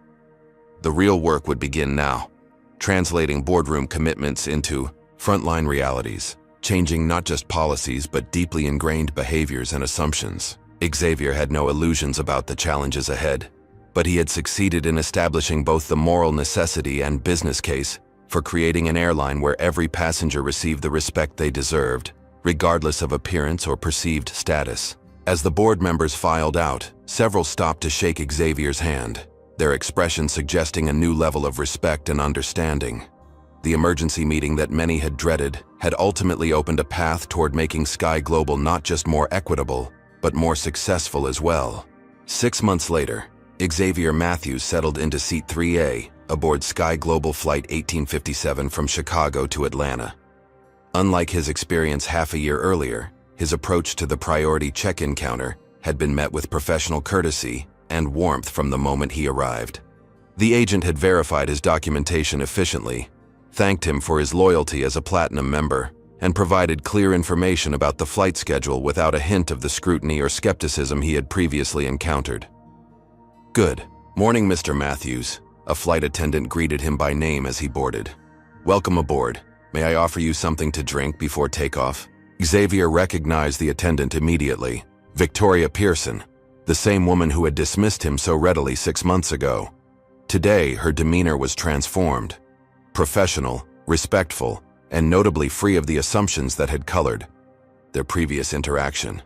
The real work would begin now, translating boardroom commitments into frontline realities, changing not just policies but deeply ingrained behaviors and assumptions. Xavier had no illusions about the challenges ahead. but he had succeeded in establishing both the moral necessity and business case for creating an airline where every passenger received the respect they deserved, regardless of appearance or perceived status. As the board members filed out, several stopped to shake Xavier's hand, their expression suggesting a new level of respect and understanding. The emergency meeting that many had dreaded had ultimately opened a path toward making Sky Global not just more equitable, but more successful as well. 6 months later, Xavier Matthews settled into Seat 3A aboard Sky Global Flight 1857 from Chicago to Atlanta. Unlike his experience half a year earlier, his approach to the priority check-in counter had been met with professional courtesy and warmth from the moment he arrived. The agent had verified his documentation efficiently, thanked him for his loyalty as a platinum member, and provided clear information about the flight schedule without a hint of the scrutiny or skepticism he had previously encountered. "Good morning, Mr. Matthews," a flight attendant greeted him by name as he boarded. "Welcome aboard. May I offer you something to drink before takeoff?" Xavier recognized the attendant immediately. Victoria Pearson, the same woman who had dismissed him so readily 6 months ago. Today, her demeanor was transformed. Professional, respectful, and notably free of the assumptions that had colored their previous interaction.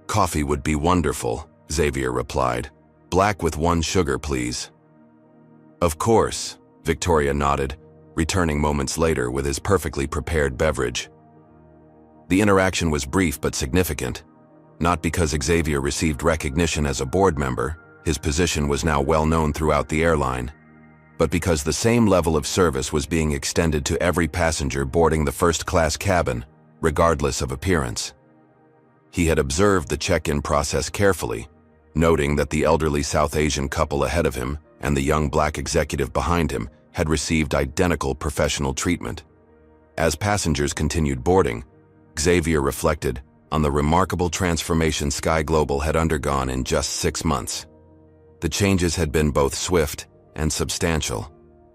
"Coffee would be wonderful," Xavier replied. "Black with 1 sugar, please." "Of course," Victoria nodded, returning moments later with his perfectly prepared beverage. The interaction was brief but significant. Not because Xavier received recognition as a board member, his position was now well known throughout the airline, but because the same level of service was being extended to every passenger boarding the first-class cabin, regardless of appearance. He had observed the check-in process carefully, noting that the elderly South Asian couple ahead of him and the young black executive behind him had received identical professional treatment. As passengers continued boarding, Xavier reflected on the remarkable transformation Sky Global had undergone in just 6 months. The changes had been both swift and substantial,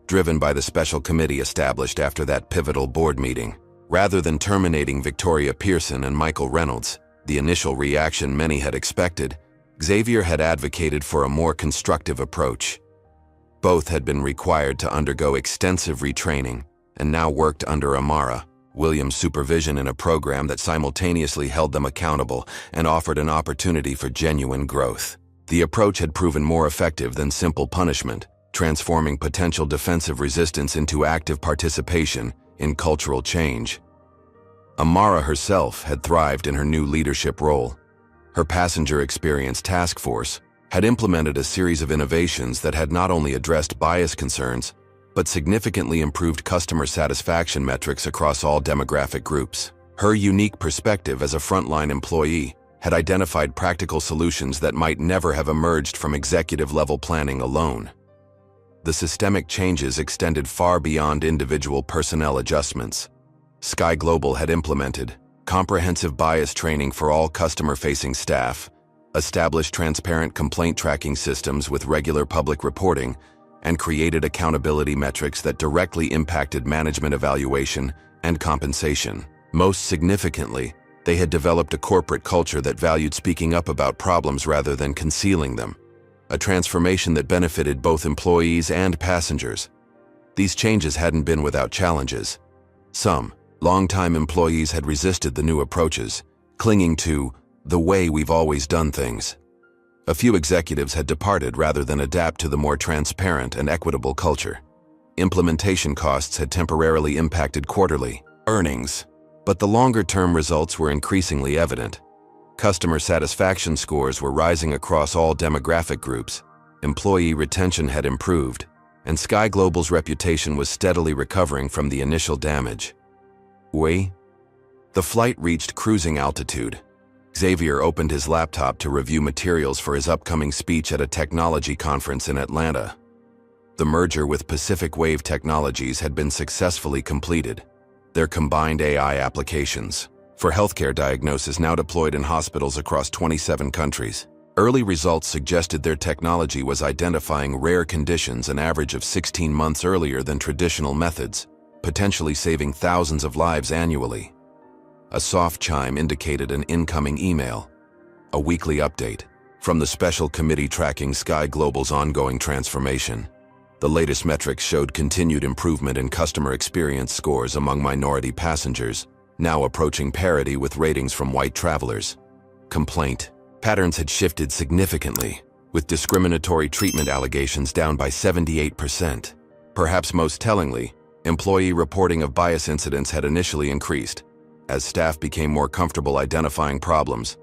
driven by the special committee established after that pivotal board meeting. Rather than terminating Victoria Pearson and Michael Reynolds, the initial reaction many had expected, Xavier had advocated for a more constructive approach. Both had been required to undergo extensive retraining and now worked under Amara, Williams' supervision in a program that simultaneously held them accountable and offered an opportunity for genuine growth. The approach had proven more effective than simple punishment, transforming potential defensive resistance into active participation in cultural change. Amara herself had thrived in her new leadership role. Her passenger experience task force had implemented a series of innovations that had not only addressed bias concerns, but significantly improved customer satisfaction metrics across all demographic groups. Her unique perspective as a frontline employee had identified practical solutions that might never have emerged from executive-level planning alone. The systemic changes extended far beyond individual personnel adjustments. Sky Global had implemented comprehensive bias training for all customer-facing staff, established transparent complaint tracking systems with regular public reporting, and created accountability metrics that directly impacted management evaluation and compensation. Most significantly, they had developed a corporate culture that valued speaking up about problems rather than concealing them, a transformation that benefited both employees and passengers. These changes hadn't been without challenges. Some longtime employees had resisted the new approaches, clinging to the way we've always done things. A few executives had departed rather than adapt to the more transparent and equitable culture. Implementation costs had temporarily impacted quarterly earnings, but the longer-term results were increasingly evident. Customer satisfaction scores were rising across all demographic groups, employee retention had improved, and Sky Global's reputation was steadily recovering from the initial damage. The flight reached cruising altitude. Xavier opened his laptop to review materials for his upcoming speech at a technology conference in Atlanta. The merger with Pacific Wave Technologies had been successfully completed. Their combined AI applications for healthcare diagnosis now deployed in hospitals across 27 countries. Early results suggested their technology was identifying rare conditions an average of 16 months earlier than traditional methods, potentially saving thousands of lives annually. A soft chime indicated an incoming email, a weekly update From the special committee tracking Sky Global's ongoing transformation, the latest metrics showed continued improvement in customer experience scores among minority passengers, now approaching parity with ratings from white travelers. Complaint patterns had shifted significantly, with discriminatory treatment allegations down by 78%. Perhaps most tellingly, employee reporting of bias incidents had initially increased, as staff became more comfortable identifying problems,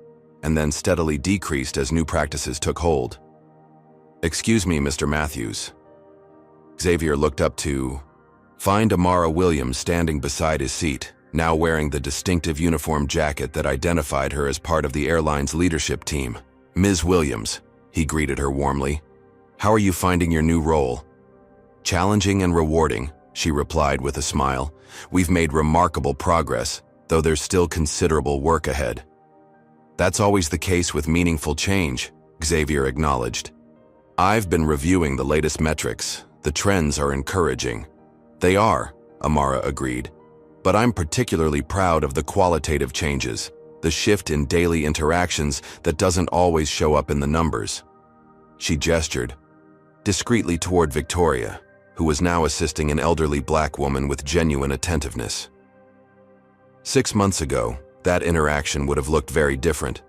and then steadily decreased as new practices took hold. "Excuse me, Mr. Matthews." Xavier looked up to find Amara Williams standing beside his seat, now wearing the distinctive uniform jacket that identified her as part of the airline's leadership team. "Ms. Williams," he greeted her warmly. "How are you finding your new role?" "Challenging and rewarding," she replied with a smile. "We've made remarkable progress, though there's still considerable work ahead." "That's always the case with meaningful change," Xavier acknowledged. "I've been reviewing the latest metrics. The trends are encouraging." "They are," Amara agreed. "But I'm particularly proud of the qualitative changes, the shift in daily interactions that doesn't always show up in the numbers." She gestured discreetly toward Victoria, who was now assisting an elderly black woman with genuine attentiveness. 6 months ago, that interaction would have looked very different.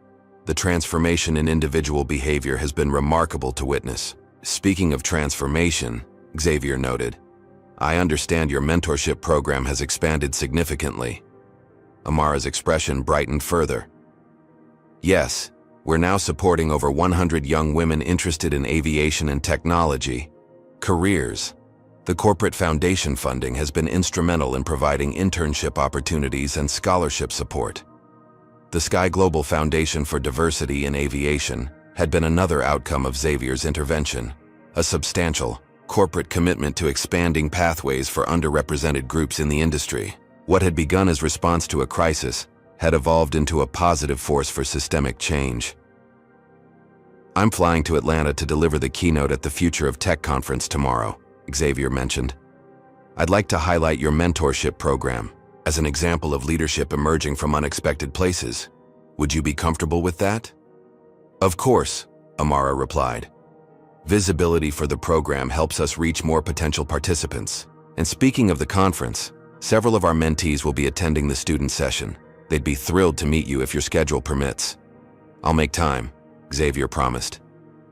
The transformation in individual behavior has been remarkable to witness. "Speaking of transformation," Xavier noted, "I understand your mentorship program has expanded significantly." Amara's expression brightened further. "Yes, we're now supporting over 100 young women interested in aviation and technology careers. The corporate foundation funding has been instrumental in providing internship opportunities and scholarship support." The Sky Global Foundation for Diversity in Aviation had been another outcome of Xavier's intervention, a substantial, corporate commitment to expanding pathways for underrepresented groups in the industry. What had begun as response to a crisis had evolved into a positive force for systemic change. "I'm flying to Atlanta to deliver the keynote at the Future of Tech conference tomorrow," Xavier mentioned. "I'd like to highlight your mentorship program as an example of leadership emerging from unexpected places. Would you be comfortable with that?" "Of course," Amara replied. "Visibility for the program helps us reach more potential participants. And speaking of the conference, several of our mentees will be attending the student session. They'd be thrilled to meet you if your schedule permits." "I'll make time," Xavier promised.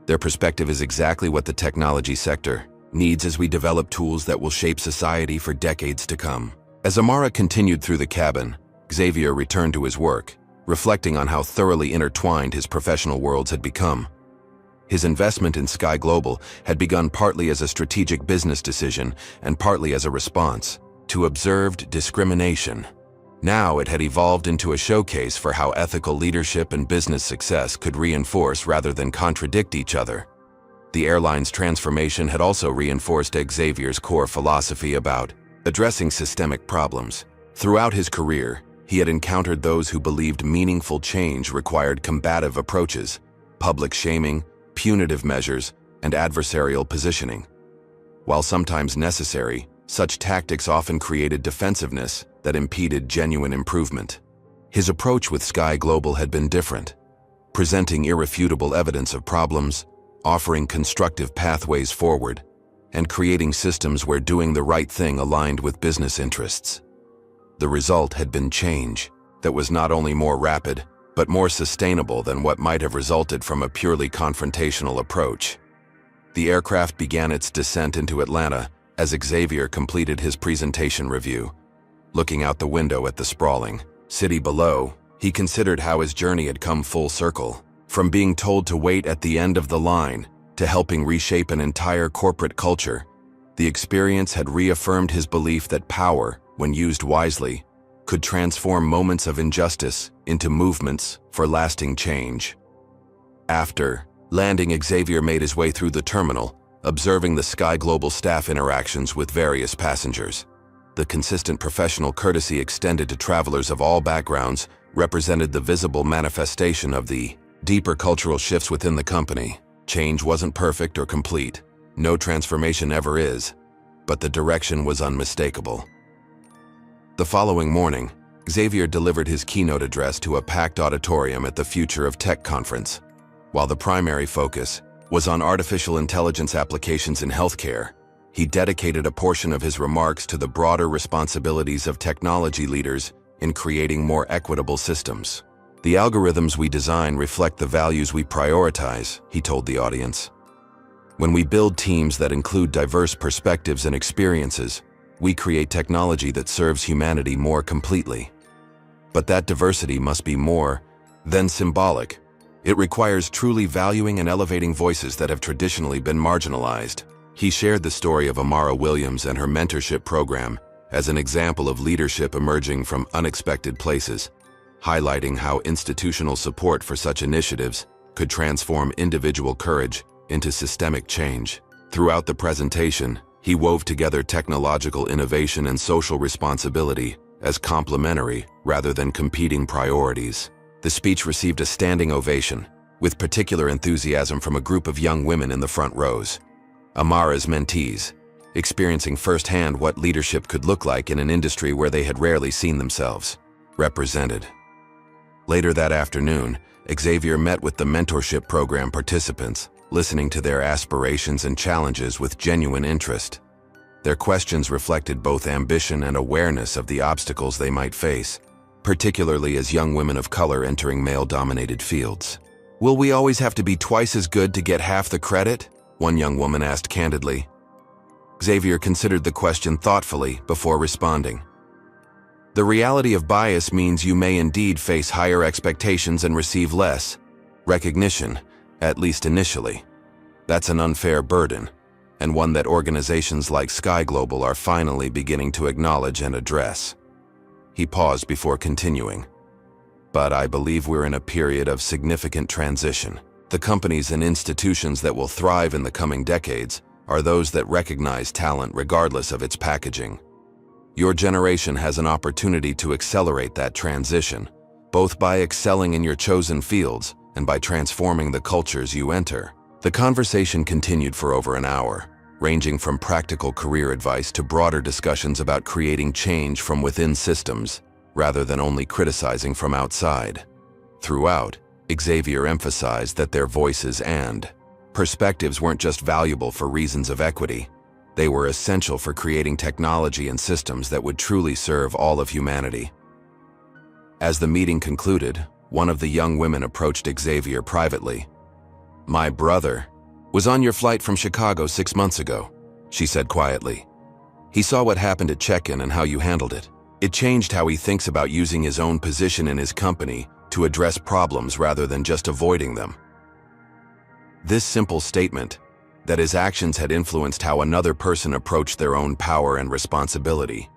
Their perspective is exactly what the technology sector needs as we develop tools that will shape society for decades to come. As Amara continued through the cabin, Xavier returned to his work, reflecting on how thoroughly intertwined his professional worlds had become. His investment in Sky Global had begun partly as a strategic business decision and partly as a response to observed discrimination. Now it had evolved into a showcase for how ethical leadership and business success could reinforce rather than contradict each other. The airline's transformation had also reinforced Xavier's core philosophy about addressing systemic problems. Throughout his career, he had encountered those who believed meaningful change required combative approaches, public shaming, punitive measures, and adversarial positioning. While sometimes necessary, such tactics often created defensiveness that impeded genuine improvement. His approach with Sky Global had been different, presenting irrefutable evidence of problems, offering constructive pathways forward, and creating systems where doing the right thing aligned with business interests. The result had been change that was not only more rapid, but more sustainable than what might have resulted from a purely confrontational approach. The aircraft began its descent into Atlanta as Xavier completed his presentation review. Looking out the window at the sprawling city below, he considered how his journey had come full circle. From being told to wait at the end of the line to helping reshape an entire corporate culture, the experience had reaffirmed his belief that power, when used wisely, could transform moments of injustice into movements for lasting change. After landing, Xavier made his way through the terminal, observing the Sky Global staff interactions with various passengers. The consistent professional courtesy extended to travelers of all backgrounds represented the visible manifestation of the deeper cultural shifts within the company. Change wasn't perfect or complete. No transformation ever is, but the direction was unmistakable. The following morning, Xavier delivered his keynote address to a packed auditorium at the Future of Tech conference. While the primary focus was on artificial intelligence applications in healthcare, he dedicated a portion of his remarks to the broader responsibilities of technology leaders in creating more equitable systems. "The algorithms we design reflect the values we prioritize," he told the audience. "When we build teams that include diverse perspectives and experiences, we create technology that serves humanity more completely. But that diversity must be more than symbolic. It requires truly valuing and elevating voices that have traditionally been marginalized." He shared the story of Amara Williams and her mentorship program as an example of leadership emerging from unexpected places, highlighting how institutional support for such initiatives could transform individual courage into systemic change. Throughout the presentation, he wove together technological innovation and social responsibility as complementary rather than competing priorities. The speech received a standing ovation, with particular enthusiasm from a group of young women in the front rows. Amara's mentees, experiencing firsthand what leadership could look like in an industry where they had rarely seen themselves represented. Later that afternoon, Xavier met with the mentorship program participants, listening to their aspirations and challenges with genuine interest. Their questions reflected both ambition and awareness of the obstacles they might face, particularly as young women of color entering male-dominated fields. "Will we always have to be twice as good to get half the credit?" one young woman asked candidly. Xavier considered the question thoughtfully before responding. "The reality of bias means you may indeed face higher expectations and receive less recognition, at least initially. That's an unfair burden, and one that organizations like Sky Global are finally beginning to acknowledge and address." He paused before continuing. "But I believe we're in a period of significant transition. The companies and institutions that will thrive in the coming decades are those that recognize talent regardless of its packaging. Your generation has an opportunity to accelerate that transition, both by excelling in your chosen fields and by transforming the cultures you enter." The conversation continued for over an hour, ranging from practical career advice to broader discussions about creating change from within systems, rather than only criticizing from outside. Throughout, Xavier emphasized that their voices and perspectives weren't just valuable for reasons of equity. They were essential for creating technology and systems that would truly serve all of humanity. As the meeting concluded, one of the young women approached Xavier privately. "My brother was on your flight from Chicago 6 months ago," she said quietly. "He saw what happened at check-in and how you handled it. It changed how he thinks about using his own position in his company to address problems rather than just avoiding them." This simple statement, that his actions had influenced how another person approached their own power and responsibility,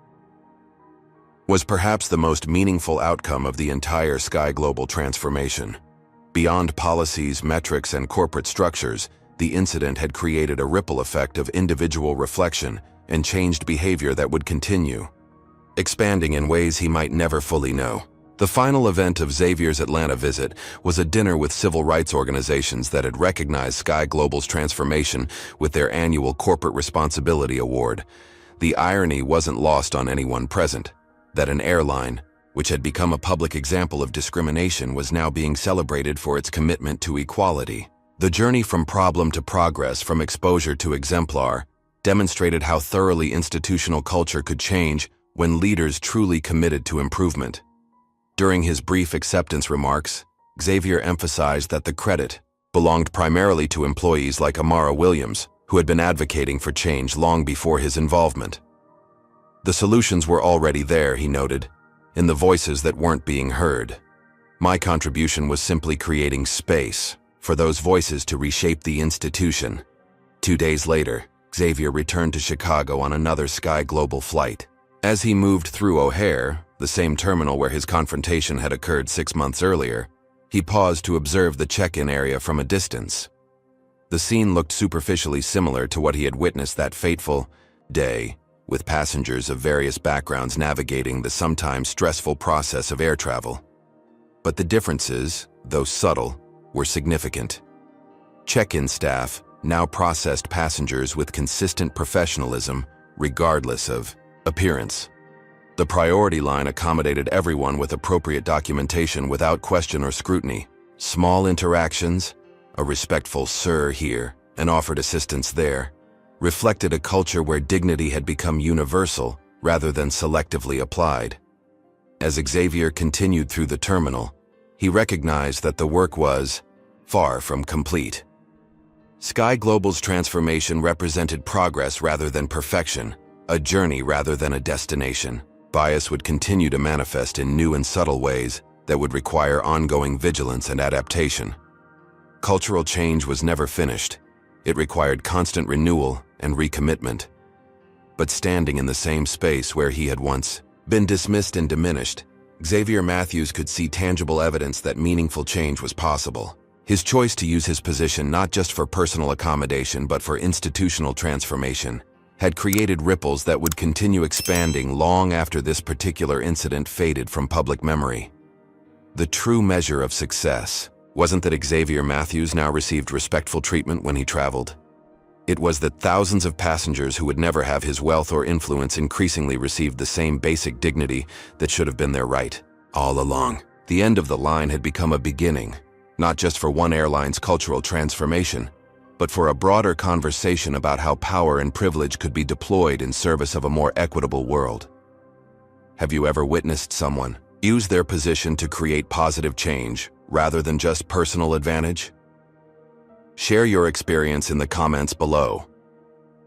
was perhaps the most meaningful outcome of the entire Sky Global transformation. Beyond policies, metrics, and corporate structures, the incident had created a ripple effect of individual reflection and changed behavior that would continue, expanding in ways he might never fully know. The final event of Xavier's Atlanta visit was a dinner with civil rights organizations that had recognized Sky Global's transformation with their annual Corporate Responsibility Award. The irony wasn't lost on anyone present, that an airline, which had become a public example of discrimination, was now being celebrated for its commitment to equality. The journey from problem to progress, from exposure to exemplar, demonstrated how thoroughly institutional culture could change when leaders truly committed to improvement. During his brief acceptance remarks, Xavier emphasized that the credit belonged primarily to employees like Amara Williams, who had been advocating for change long before his involvement. The solutions were already there, he noted, in the voices that weren't being heard. "My contribution was simply creating space for those voices to reshape the institution." 2 days later, Xavier returned to Chicago on another Sky Global flight. As he moved through O'Hare, the same terminal where his confrontation had occurred 6 months earlier, he paused to observe the check-in area from a distance. The scene looked superficially similar to what he had witnessed that fateful day, with passengers of various backgrounds navigating the sometimes stressful process of air travel. But the differences, though subtle, were significant. Check-in staff now processed passengers with consistent professionalism, regardless of appearance. The priority line accommodated everyone with appropriate documentation without question or scrutiny. Small interactions, a respectful sir here, and offered assistance there, reflected a culture where dignity had become universal rather than selectively applied. As Xavier continued through the terminal, he recognized that the work was far from complete. Sky Global's transformation represented progress rather than perfection, a journey rather than a destination. Bias would continue to manifest in new and subtle ways that would require ongoing vigilance and adaptation. Cultural change was never finished. It required constant renewal and recommitment. But standing in the same space where he had once been dismissed and diminished, Xavier Matthews could see tangible evidence that meaningful change was possible. His choice to use his position not just for personal accommodation but for institutional transformation had created ripples that would continue expanding long after this particular incident faded from public memory. The true measure of success wasn't that Xavier Matthews now received respectful treatment when he traveled. It was that thousands of passengers who would never have his wealth or influence increasingly received the same basic dignity that should have been their right all along. The end of the line had become a beginning, not just for one airline's cultural transformation, but for a broader conversation about how power and privilege could be deployed in service of a more equitable world. Have you ever witnessed someone use their position to create positive change rather than just personal advantage? Share your experience in the comments below.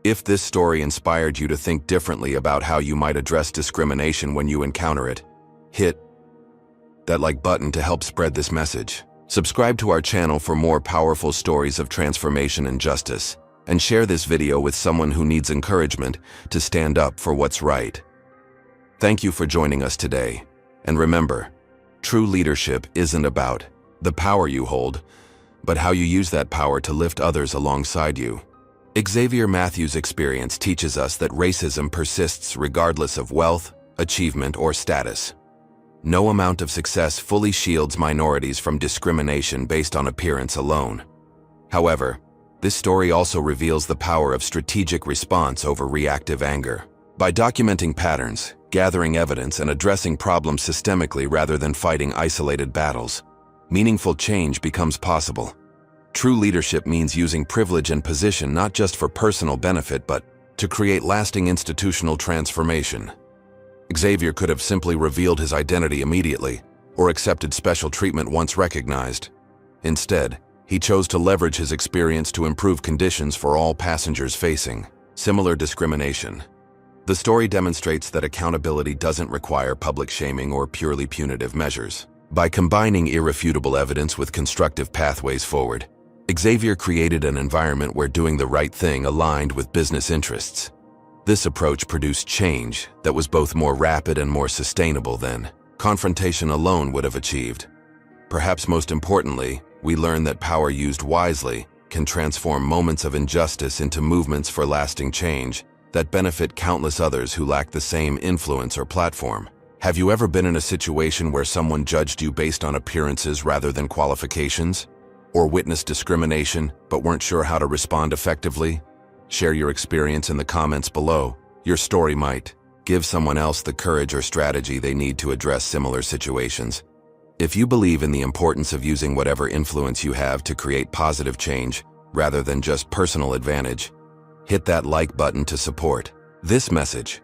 If this story inspired you to think differently about how you might address discrimination when you encounter it, hit that like button to help spread this message. Subscribe to our channel for more powerful stories of transformation and justice, and share this video with someone who needs encouragement to stand up for what's right. Thank you for joining us today, and remember, true leadership isn't about the power you hold, but how you use that power to lift others alongside you. Xavier Matthews' experience teaches us that racism persists regardless of wealth, achievement, or status. No amount of success fully shields minorities from discrimination based on appearance alone. However, this story also reveals the power of strategic response over reactive anger. By documenting patterns, gathering evidence, and addressing problems systemically rather than fighting isolated battles, meaningful change becomes possible. True leadership means using privilege and position not just for personal benefit but to create lasting institutional transformation. Xavier could have simply revealed his identity immediately or accepted special treatment once recognized. Instead, he chose to leverage his experience to improve conditions for all passengers facing similar discrimination. The story demonstrates that accountability doesn't require public shaming or purely punitive measures. By combining irrefutable evidence with constructive pathways forward, Xavier created an environment where doing the right thing aligned with business interests. This approach produced change that was both more rapid and more sustainable than confrontation alone would have achieved. Perhaps most importantly, we learn that power used wisely can transform moments of injustice into movements for lasting change that benefit countless others who lack the same influence or platform. Have you ever been in a situation where someone judged you based on appearances rather than qualifications? Or witnessed discrimination but weren't sure how to respond effectively? Share your experience in the comments below. Your story might give someone else the courage or strategy they need to address similar situations. If you believe in the importance of using whatever influence you have to create positive change rather than just personal advantage, hit that like button to support this message.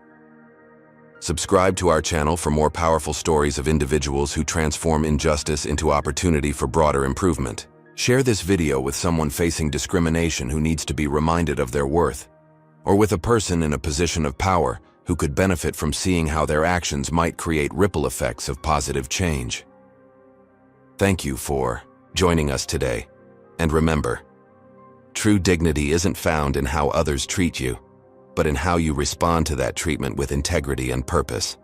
Subscribe to our channel for more powerful stories of individuals who transform injustice into opportunity for broader improvement. Share this video with someone facing discrimination who needs to be reminded of their worth, or with a person in a position of power who could benefit from seeing how their actions might create ripple effects of positive change. Thank you for joining us today, and remember, true dignity isn't found in how others treat you, but in how you respond to that treatment with integrity and purpose.